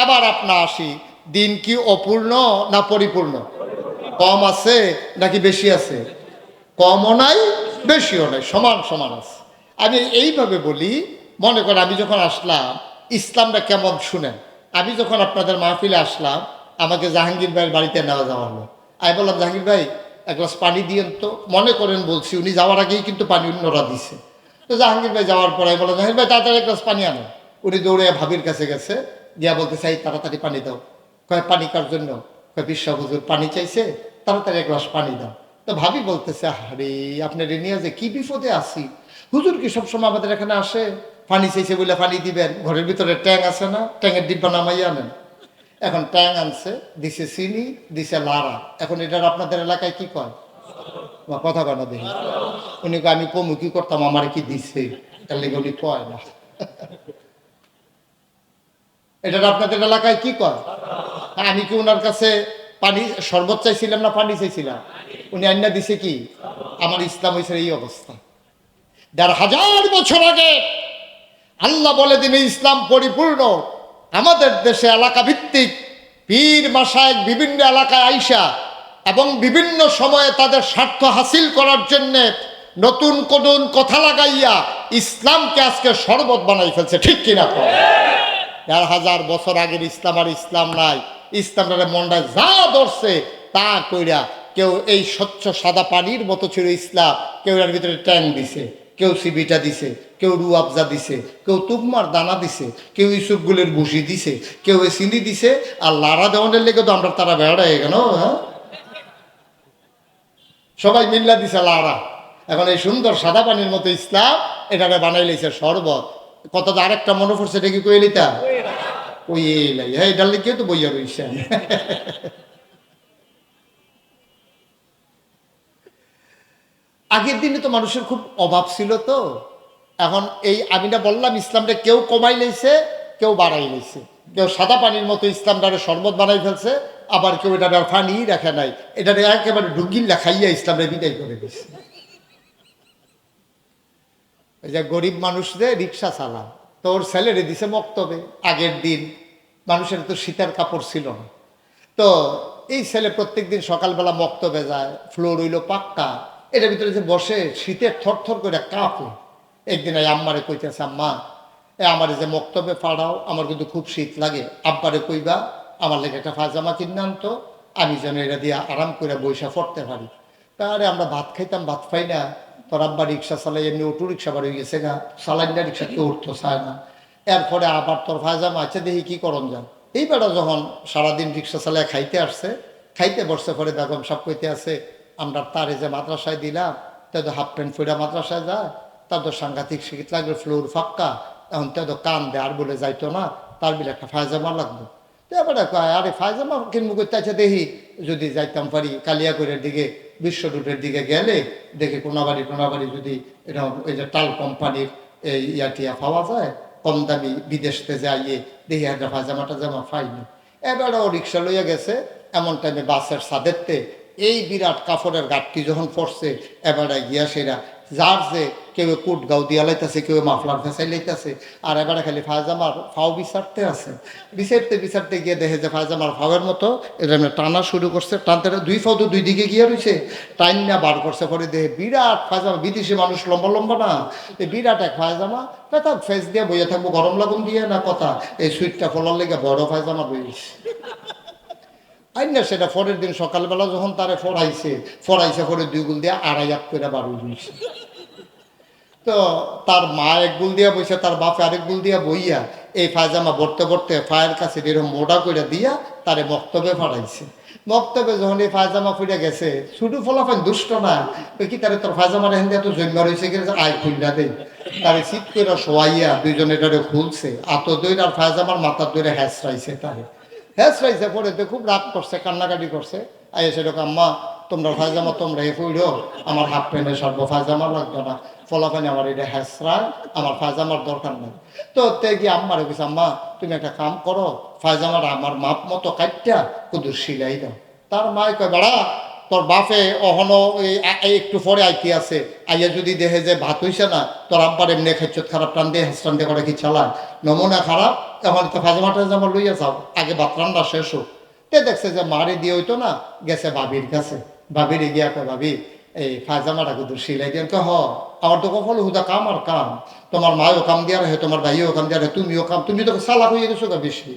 এবার আপনার আসি, দিন কি অপূর্ণ না পরিপূর্ণ? কম আছে নাকি বেশি আছে? কমও নাই, বেশিও নাই, সমান সমান আছে। আমি এইভাবে বলি, মনে করেন আমি যখন আসলাম, ইসলামটা কেমন শুনেন। আমি যখন আপনাদের মাহফিলে আসলাম, আমাকে জাহাঙ্গীর ভাইয়ের বাড়িতে নেওয়া যাওয়া হলো। আমি বললাম, জাহাঙ্গীর ভাই এক গ্লাস পানি দিয়েন তো। মনে করেন বলছি, উনি যাওয়ার আগেই কিন্তু পানি অন্যরা দিছে। তো জাহাঙ্গীর ভাই যাওয়ার পর আমি বললাম, জাহাঙ্গীর ভাই তাড়াতাড়ি এক গ্লাস পানি আনো। উনি দৌড়ে ভাবির কাছে গেছে, গিয়া বলতে চাই তাড়াতাড়ি পানি দাও। কয়, পানি কার জন্য? বিশ্ব হুজুর পানি চাইছে, তাড়াতাড়ি এক গ্লাস পানি দাও। তো ভাবি বলতেছে, আরে আপনার নিয়ে যে কি বিপদে আছি, হুজুর কি সবসময় আমাদের এখানে আসে? পানি চাইছে বলে পানি দিবেন? ঘরের ভিতরে ট্যাং আছে না, ট্যাঙের ডিব্বা নামাইয়া আনেন। এখন ট্যাং আনছে, দিছে চিনি, দিছে লাড়া। এখন এটার আপনাদের এলাকায় কি কয়? বা কথা কয় না দেখি। উনি কয়, আমি কমু কি করতাম, আমার কি দিছে, তার লেগে উনি কয় না। এটার আপনাদের এলাকায় কি কয়? আমি কি ওনার কাছে পানি শরবত চাইছিলাম না পানি চাইছিলাম? উনি আইনা দিছে কি? আমার ইসলাম হয়েছে এই অবস্থা। ১,৫০০ বছর আগে আল্লাহ বলে দিন ইসলাম পরিপূর্ণ। আমাদের দেশে এলাকা ভিত্তিক পীর মাশায়েখ বিভিন্ন এলাকায় আইসা এবং বিভিন্ন সময়ে তাদের স্বার্থ হাসিল করার জন্যে নতুন কোন কথা লাগাইয়া ইসলামকে আজকে শরবত বানাই ফেলছে, ঠিক কিনা? ১,৫০০ বছর আগের ইসলাম আর ইসলাম নাই। ইসলামের মনটা যা ধরছে তা কইরা, কেউ এই স্বচ্ছ সাদা পানির মতো ছিল ইসলাম, কেউ এর ভিতরে ট্যাং দিছে, কেউ সিবিটা দিছে, কেউ রু আফজা দিছে, কেউ তুকমার দানা দিছে, কেউ ইসুফগুলের ভুসি দিছে, কেউ চিনি দিছে। আর লাড়া দেওয়ানের লেগে তো আমরা তারা বেড়া হয়ে গেল, হ্যাঁ, সবাই মিল্লা দিছে লাড়া। এখন এই সুন্দর সাদা পানির মতো ইসলাম এটাকে বানাই লাইছে শরবত। কত আরেকটা মনে পড়ছে, এটা কি কই লিতা ওই এলাই, হ্যাঁ, এটার লিখে তো বইয়া রইছে। আগের দিনে তো মানুষের খুব অভাব ছিল। তো এখন এই আমি না বললাম, ইসলামটা কেউ কমাই লাইছে, কেউ বাড়াই লাইছে। কেউ সাদা পানির মতো ইসলামটারে শরবত বানাই ফেলছে, আবার কেউ এটা পানি রাখে নাই, এটা একেবারে ডুগিল্লা খাইয়া ইসলামটা বিদায় করে দিচ্ছে। ওই যে গরিব মানুষদের রিক্সা চালা, তো ওর ছেলেরে দিছে মক্তবে। আগের দিন মানুষের তো শীতের কাপড় ছিল না, তো এই ছেলে প্রত্যেকদিন সকালবেলা মক্তবে যায়, ফ্লোর হইল পাক্কা, এটার ভিতরে যে বসে শীতের থরথর করে কাঁপে। একদিন এই আম্মারে কইতেছে, আম্মা আমার যে মক্তবে পাড়াও, আমার কিন্তু খুব শীত লাগে, আব্বারে কইবা আমার লেগে একটা পায়জামা কিনে আনতো, আমি যেন এটা দিয়ে আরাম করে বৈশা পড়তে পারি। তাহলে আমরা ভাত খাইতাম, ভাত পাই না, তোর আব্বা রিক্সা চালাই, এমনি অটো রিক্সা বাড়ি গেছে গা, চালাই না, রিক্সা কেউ উঠতে চায় না। এরপরে আবার তোর পায়জামা আছে, দেখি কি করন যান। এই বেটা যখন সারাদিন রিক্সা চালায় খাইতে আসছে, খাইতে বসছে, পরে বেগম সব কইতে আছে, আমরা তারে যে মাদ্রাসায় দিলাম, তা তো হাফ প্যান্ট ফুইরা মাদ্রাসায় যায়, তার তো সাংঘাতিক শিখিত লাগবে, ফ্লোর ফাঁক্কা, এখন তো কান দেয় আর বলে যাইতো না, তার বিলে একটা পায়জামা লাগবে। তো এবারে কয়, আরে পায়জামা কিনবো করতে আছে, দেখি যদি যাইতাম পারি কালিয়াকৈরের দিকে, বিশ্ব রুটের দিকে গেলে দেখি কোনাবাড়ি যদি এরকম ওই যে টাল কোম্পানির এই ইয়াটিয়া পাওয়া যায়, কম দামি বিদেশতে যাইয়ে দেখি একটা পায়জামা টাজামা পাইনি। এবারে ও রিক্সা লইয়া গেছে, এমন টাইমে বাসের ছাদেরতে এই বিরাট কাপড়ের গাঠটি যখন পড়ছে, এবারে গিয়া সেরা যার যে কেউ কুট গাও দিয়া লাইতেছে, কেউ মাফলার ফেসাই লাইতেছে, আর এবারে খালি পায়জামার ফাও বিচারতে আছে। বিচারতে গিয়ে দেখে যে পায়জামার ফাওয়ের মতো এটা টানা শুরু করছে, টানতে দুই ফাও তো দুই দিকে গিয়ে রয়েছে, টাইন না বার করছে, পরে দেখে বিরাট পায়জামা, বিদেশি মানুষ লম্বা লম্বা না, এই বিরাট এক পায়জামা, তার ফেস দিয়ে বইয়ে থাকবো, গরম লাগুন দিয়ে না কথা, এই সুইটটা ফলার লেগে বড় পায়জামা বইছে। আই না সেটা পরের দিন সকালবেলা যখন তারে ফরাইছে পরে 2 গুল দিয়ে 2.5 করে বার হইছে। তো তার মা 1 গুল দিয়া বইছে, তার বাপে আরেক গুল দিয়া বইয়া এই পায়জামা ভরতে ফায়ের কাছে এরকম মোটা করে দিয়া তারে মক্তবে ফাড়াইছে। মক্তবে যখন এই পায়জামা ফুটে গেছে, শুধু ফলাফল দুষ্ট না, ওই কি তারে তোর পায়জামা রেখে দিয়ে তো জন্ম রয়েছে গেছে, আয় খুললা দেয়, তারে চিত করে শোয়াইয়া দুইজনে এটারে খুলছে, আত দইর আর পায়জামার মাথার দইরে হ্যাঁচড়াইছে, তারে হ্যাঁচড়াইছে, পরে তো খুব রাগ করছে, কান্নাকাটি করছে। আইয়া সেরকম, আম্মা তোমরা পায়জামা তোমরা এ ফুইরো, আমার হাফ প্যান্টের সর্ব পায়জামা লাগবে না, ফলাফানি আমার এটা হ্যাঁচড়ায়, আমার পায়জামার দরকার নেই। তো তে গিয়ে আম্মারে বলছে, আম্মা তুমি একটা কাম করো, পায়জামাটা আমার মাপ মতো কাটটা কুদুর সিলাই দাও। তার মায় কয়, বেড়া তোর বাপে অহনো একটু পরে আইতি আছে, আইয়া যদি দেখে যে ভাত হইছে না, তোর আব্বার এমনি খেচ্ছত খারাপ টান দিয়ে হাঁস টান দিয়ে করে কি চালায়, নমুনা খারাপ, এখন তো পায়জামা টায়জামা লইয়া যাও, আগে ভাত রান্না শেষ হোক। তে দেখছে যে মারে দিয়ে হইতো না, গেছে ভাবির কাছে, ভাবির গিয়া কয়, ভাবি এই পায়জামাটা কিন্তু সিলাই দিয়ে, হ আমার তো কখনো হুদা কাম আর কাম, তোমার মায়ও কাম দিয়া রাখে, তোমার ভাইও কাম দিয়া রাখে, তুমিও কাম, তুমি তো চালাক হয়ে গেছো গা বেশি।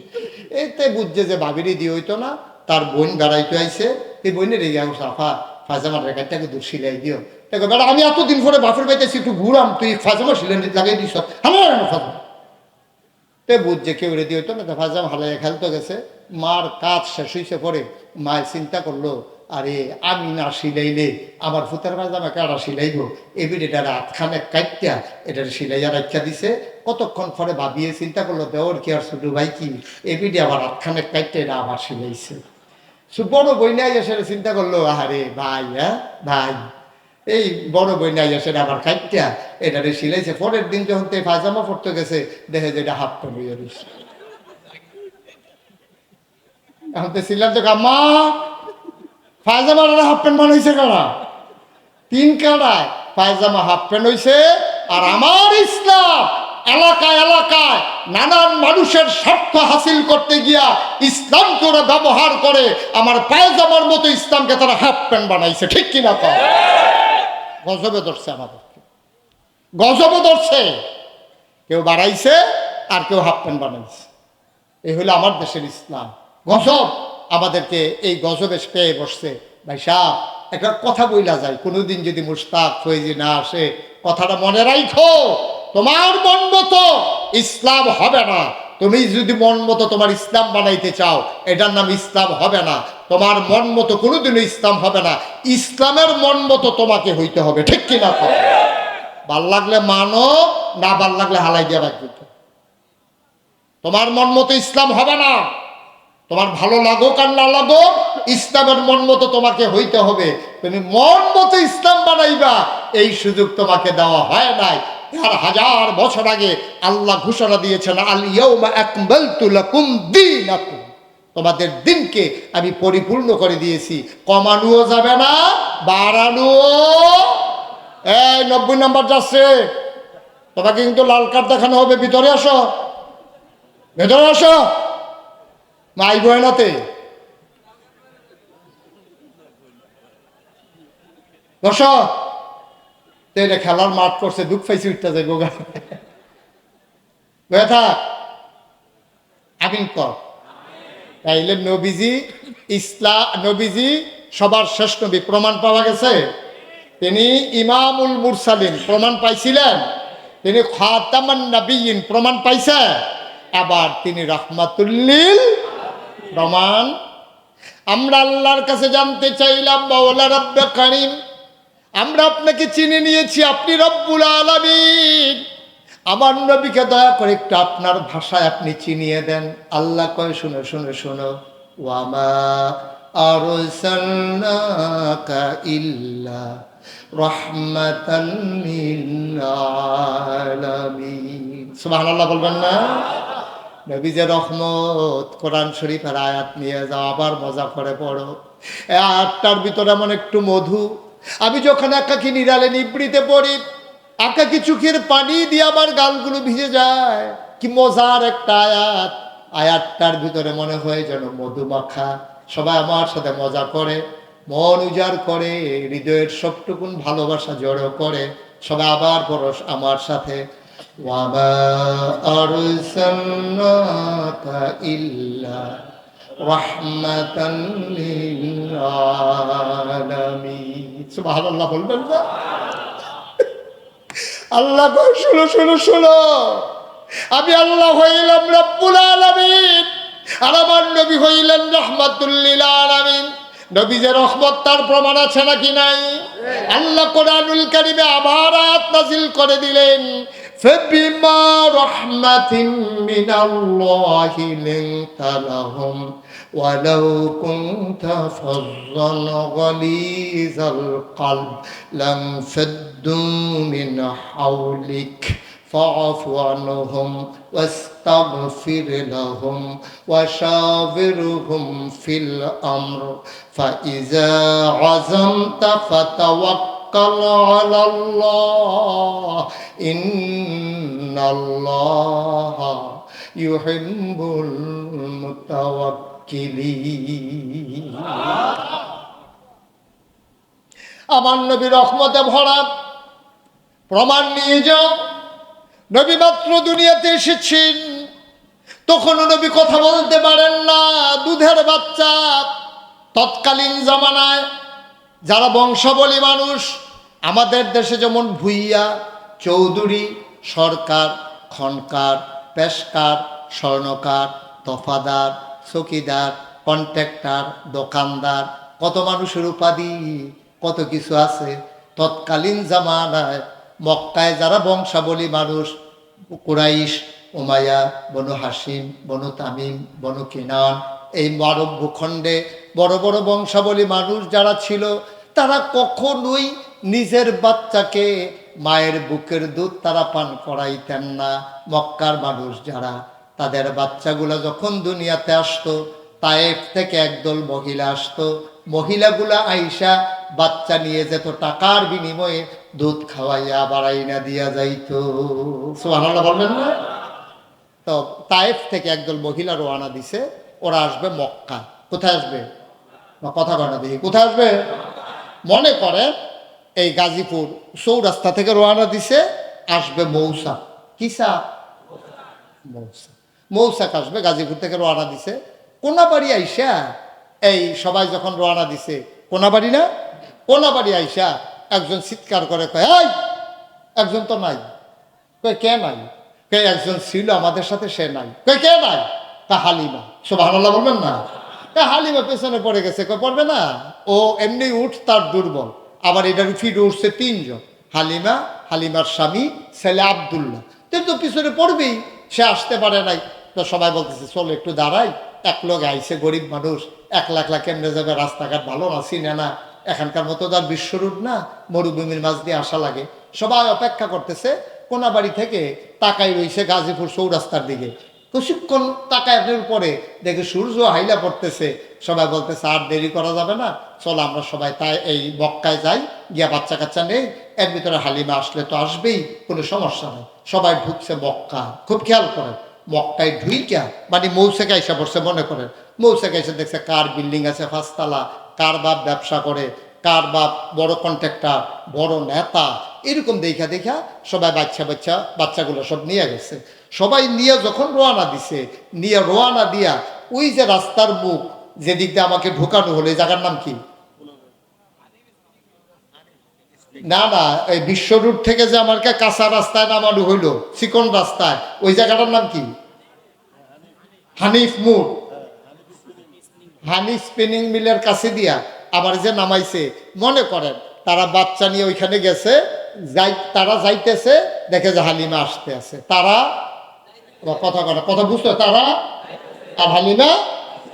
এইতে বুঝছে যে ভাবিরই দিয়ে হইতো না, তার বোন বেড়াইতে আইছে, এই বোনের রেগে গেছে, আফা পায়জামার রেখাটা কিন্তু সিলাই দিও। দেখো বেড়া আমি এতদিন পরে বাপের বাড়িতেছি, একটু ঘুরাম, তুই পায়জামা সিলাই লাগাই দিস, আমার ফাজমা। তে বুঝ যে কেউ রেডি হইতো না, তো ফাজাম হালাই খেলতে গেছে। মার কাজ শেষ হয়েছে পরে মায়ের চিন্তা করলো, আরে আমি না সিলাইলে আমার ফুতের পায়জামা কারা সিলাইব, এবির এটা রাতখানে কাইটা এটা সিলাইয়া রাখা দিছে। কতক্ষণ পরে ভাবিয়ে চিন্তা করলো, দেওর কি আর ছোট ভাই কি এবিডি আবার রাতখানে কাইটা এটা আবার সিলাইছে। বড় বই নাই এসে চিন্তা করলো, আহারে ভাই, হ্যাঁ ভাই, এই বড় বই নাই এসে আবার কাইটা এটা সিলাইছে। পরের দিন যখন তো পায়জামা পড়তে গেছে, দেখে যে এটা হাফ প্যান্ট হয়ে রয়েছে। এখন তো ছিলাম তো মা পায়জামার হাফ প্যান্ট বানাইছে কারা, 3 কাড়ায় পায়জামা হাফ প্যান্ট হয়েছে। আর আমার ইসলাম এলাকায় এলাকায় নানান মানুষের স্বার্থ হাসিল করতে গিয়া ইসলামকে ওরা ব্যবহার করে আমার পায়জামার মতো ইসলামকে তারা হাফ প্যান্ট বানাইছে। ঠিক কিনা কর? গজবে ধরছে, আমাদেরকে গজবে ধরছে। কেউ বাড়াইছে আর কেউ হাফ প্যান্ট বানাইছে। এই হলো আমার দেশের ইসলাম। গজব আমাদেরকে এই গজবে পেয়ে বসছে। ভাই সাহেব, একটা কথা বইলা যায়, কোনোদিন যদি মুশতাক ফয়েজি না আসে, কথাটা মনে রাখো, তোমার মন মতো ইসলাম হবে না। তুমি যদি মন মতো তোমার ইসলাম বানাইতে চাও, এটার নাম ইসলাম হবে না। তোমার মন মতো কোনোদিনও ইসলাম হবে না। ইসলামের মন মতো তোমাকে হইতে হবে। ঠিক কিনা? ভাল লাগলে মানো, না ভাল লাগলে হালাই দিয়ে রাখবে। তোমার মন মতো ইসলাম হবে না। তোমার ভালো লাগুক আর না লাগুক, ইসলামের মন মতো তোমাকে হইতে হবে। তুমি মন মতো ইসলাম বানাইবা, এই সুযোগ তোমাকে দেওয়া হয় নাই। 1000 বছর আগে আল্লাহ ঘোষণা দিয়েছেন, আল ইয়াউমা আকমালতু লাকুম দীনাকুম, তোমাদের দিনকে আমি পরিপূর্ণ করে দিয়েছি। কমানোও যাবে না, বাড়ানো। এই 90 নাম্বার যাচ্ছে, তোমাকে কিন্তু লাল কার্ড দেখানো হবে। ভিতরে আসো, ভেতরে আসো। মাই বয়নাতে বস। এটা খেলার মাঠ করছে, দুঃখ পাইছি, উঠতে যাই গোগা থাক। আমিন কর। তাইলে নবীজি নবীজি সবার শ্রেষ্ঠ নবী, প্রমাণ পাওয়া গেছে। তিনি ইমামুল মুরসালিন, প্রমাণ পাইছিলেন। তিনি খাতামান নবিয়্যিন, প্রমাণ পাইছে। আবার তিনি রাহমাতুল্লিল, প্রমাণ। আমরা আল্লাহর কাছে জানতে চাইলাম, মাওলা রব্বে কারীম, আমরা আপনাকে চিনে নিয়েছি, আপনি রব্বুল আলামিন। আমার নবীকে দয়া করে একটু আপনার ভাষায় আপনি চিনিয়ে দেন। আল্লাহ কয়, শুনো শুনো শুনো, ওয়ামা আরসালনাকা ইল্লা রাহমাতাল লিল আলামিন। সুবহানাল্লাহ বলবেন না? নবী যে রহমত। কোরআন শরীফের আয়াত নিয়ে যাও, আবার মজা করে পড়ো। এই আয়াতটার ভিতরে এমন একটু মধু, আমি যখন একাকী নিরালে নিবৃতে পড়ি, একাকী চোখের পানি দিয়ে আমার গালগুলো ভিজে যায়। কি মজার একটা আয়াত। আয়াতটার ভিতরে মনে হয় যেন মধুমাখা। সবাই আমার সাথে মজা করে, মন উজাড় করে, হৃদয়ের সবটুকুন ভালোবাসা জড়ো করে। সবাই আবার পরশ আমার সাথে, ওয়ামা আরসালনাকা ইল্লা রাহমাতাল লিল আলামিন। সুবহানাল্লাহ বলবেন না? আল্লাহ কয়, শুনো শুনো শুনো, আমি আল্লাহ হইলাম রব্বুল আলামিন, আর আমার নবী হইলেন রাহমাতুল লিল আলামিন। নবী যে রহমত, তার প্রমাণ আছে নাকি নাই? আল্লাহ কোরআনুল কারীমে আবার আয়াত নাযিল করে দিলেন, فبما رحمة من الله لنت لهم ولو كنت فظا غليظ القلب لانفضوا من حولك فاعف عنهم واستغفر لهم وشاورهم في الأمر فإذا عزمت فتوكل على الله إن الله يحب المتوكلين। আমার নবী রহমতে ভরা, প্রমাণ নিয়ে যাও। নবী মাত্র দুনিয়াতে এসেছেন, তখনও নবী কথা বলতে পারেন না, দুধের বাচ্চা। তৎকালীন জামানায় যারা বংশাবলী মানুষ, আমাদের দেশে যেমন ভুইয়া, চৌধুরী, সরকার, খনকার, পেশকার, স্বর্ণকার, দফাদার, চকিদার, কন্ট্রাক্টর, দোকানদার, কত মানুষের উপাধি, কত কিছু আছে। তৎকালীন জামানায় মক্কায় যারা বংশাবলী মানুষ, কুরাইশ, উমাইয়া, বনু হাসিম, বনু তামিম, বনু কিনান, এই আরব ভূখণ্ডে বড় বড় বংশাবলী মানুষ যারা ছিল, তারা কখনোই নিজের বাচ্চাকে মায়ের বুকের দুধ তারা পান করাইতেন না। মক্কার মানুষ যারা, তাদের বাচ্চাগুলো যখন দুনিয়াতে আসতো, তায়েফ থেকে একদল মহিলা আসতো, মহিলাগুলা আইসা বাচ্চা নিয়ে যেত, টাকার বিনিময়ে দুধ খাওয়াইয়া বাড়াইনা দিয়া যাইত। সুবহানাল্লাহ বলবেন না? তো তায়েফ থেকে একদল মহিলা রওনা দিছে, ওরা আসবে মক্কা। কোথায় আসবে? কথা কয় না দেখি, কোথায় আসবে? মনে করে এই গাজীপুর চৌরাস্তা থেকে রওনা দিছে, আসবে মৌসা। কিসা? মৌসা। মৌসাক আসবে, গাজীপুর থেকে রওনা দিছে। কোনাবাড়ি আইসা, এই সবাই যখন রওনা দিছে, কোনাবাড়ি না, কোনাবাড়ি আইসা একজন চিৎকার করে, কয় এই একজন তো নাই। কয় কে নাই? কে একজন ছিল আমাদের সাথে, সে নাই। কয় কে নাই? তা হালিমা। সুবহানাল্লাহ বলবেন না? তা হালিমা পেছনে পড়ে গেছে। কয় পড়বে না, ও এমনি উঠ, তার দুর্বল। আবার এটার ফিরে উঠছে তিনজন, হালিমা, হালিমার স্বামী, ছেলে আব্দুল্লাহ। তো পিছনে পড়বেই, সে আসতে পারে নাই। তো সবাই বলতেছে চলো একটু দাঁড়াই, এক লোক আইসে, গরিব মানুষ, একলা একলা কেমনে যাবে, রাস্তাঘাট ভালো না, চিনে না, এখানকার মতো তার বিশ্বরূপ না, মরুভূমির মাঝ দিয়ে আসা লাগে। সবাই অপেক্ষা করতেছে। কোনাবাড়ি থেকে তাকাই রইছে গাজীপুর চৌরাস্তার দিকে। কিছুক্ষণ তাকায় পরে দেখে সূর্য হাইলা পড়তেছে। সবাই বলতেছে আর দেরি করা যাবে না, চলো আমরা সবাই তাই এই মক্কায় যাই, গিয়া বাচ্চা কাচ্চা নেই, এর ভিতরে হালিমা আসলে তো আসবেই, কোনো সমস্যা নেই। সবাই ঢুকছে মক্কা। খুব খেয়াল করেন, মক্কায় ঢুইকা মানে মৌসাকে আইসা পড়ছে। মনে করেন মৌসাকে এসে দেখছে কার বিল্ডিং আছে 5 তলা, কার বাপ ব্যবসা করে, কার বাপ বড় কন্ট্রাক্টর, বড় নেতা, এরকম দেখা দেখা সবাই বাচ্চাগুলো সব নিয়ে গেছে। সবাই নিয়ে যখন রোয়ানা দিছে, নিয়ে রোয়ানা দিয়া ওই যে রাস্তার মুখ যেদিক দিয়ে আমাকে ঢোকানো হলো, এই জায়গার নাম কি? না না, এই বিশ্ব রোড থেকে যে আমাকে কাঁচা রাস্তায় নামানো হইলো, চিকন রাস্তায়, ওই জায়গাটার নাম কি? হানিফ মোড়। হানি স্পিনিং মিলের কাছে দিয়া আবার যে নামাইছে। মনে করেন তারা বাচ্চা নিয়ে ওইখানে গেছে, তারা যাইতেছে, দেখে যে হালিমা আসতে আছে। তারা কথা বুঝতো, তারা আর হালিমা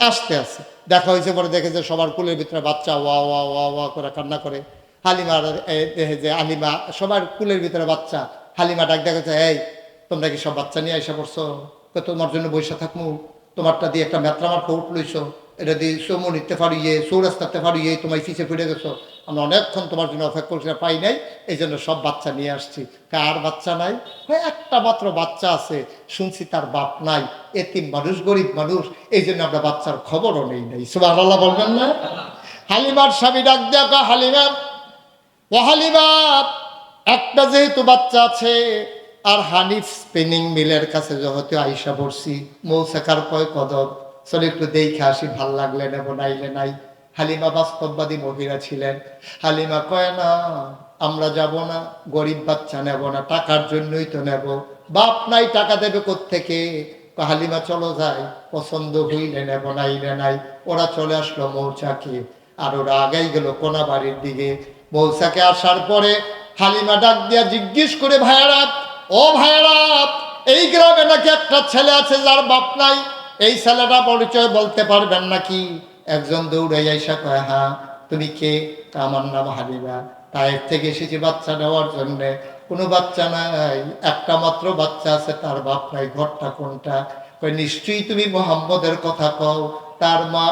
আসতে আছে। দেখা হয়েছে, পরে দেখে যে সবার কুলের ভিতরে বাচ্চা ওয়া ওয়া ওয়া ওয়া করে কান্না করে। হালিমার দেখে যে হালিমা, সবার কুলের ভিতরে বাচ্চা। হালিমা ডাক দেখেছে, এই তোমরা কি সব বাচ্চা নিয়ে আইসা পড়ছো? তোমার জন্য বৈশা থাকবো, তোমারটা দিয়ে একটা মেত্রামার কোর্ট লইছো, এটা দিয়ে চৌমো নিতে পারিয়ে, চৌরাস্তাতে পারিয়ে তোমায় পিছিয়ে ফিরে গেছো। আমরা অনেকক্ষণ তোমার জন্য অপেক্ষা করছি, পাই নাই, এই জন্য সব বাচ্চা নিয়ে আসছি। কার বাচ্চা নাই? একটা মাত্র বাচ্চা আছে, শুনছি তার বাপ নাই, এতিম মানুষ, গরিব মানুষ, এই জন্য আমরা বাচ্চার খবরও নেই নাই। সুবহানাল্লাহ বলবেন না? হালিমার স্বামী ডাক দেয়া, হালিমা, ও হালিমা, একটা যেহেতু বাচ্চা আছে, আর হানিফ স্পিনিং মিলের কাছে যেহেতু আইসা পড়ছি, মৌসাকার কয় কদম, চলে একটু দেখে আসি, ভাল লাগলে নেবো, নাইলে নাই। হালিমা বাস্তববাদী মহিলা ছিলেন। হালিমা কয় না, আমরা যাব না, গরিব বাচ্চা নেব না, টাকার জন্যই তো নেব, বাপ নাই, টাকা দেবে কোত্থেকে? হালিমা চলো যাই, পছন্দ হইলে নেব, নাইলে নাই। ওরা চলে আসলো মৌচাকে, আর ওরা আগাই গেল কোনাবাড়ির দিকে। মৌচাকে আসার পরে হালিমা ডাক দিয়া জিজ্ঞেস করে, ভাইয়ারা, ও ভাইয়ারা, এই গ্রামে নাকি একটা ছেলে আছে যার বাপ নাই, এই ছেলেটা পরিচয় বলতে পারবেন নাকি? একজন দৌড়াই আইসা কয়, হ্যাঁ, তুমি কে? আমার নাম হালিমা, তায়েফ থেকে এসেছি বাচ্চা নেওয়ার জন্য। কোনো বাচ্চা নাই, একটা মাত্র বাচ্চা আছে, তার বাপ নাই, ঘরটা কোনটা? কয় নিশ্চয়ই তুমি মোহাম্মদের কথা কও, তার মা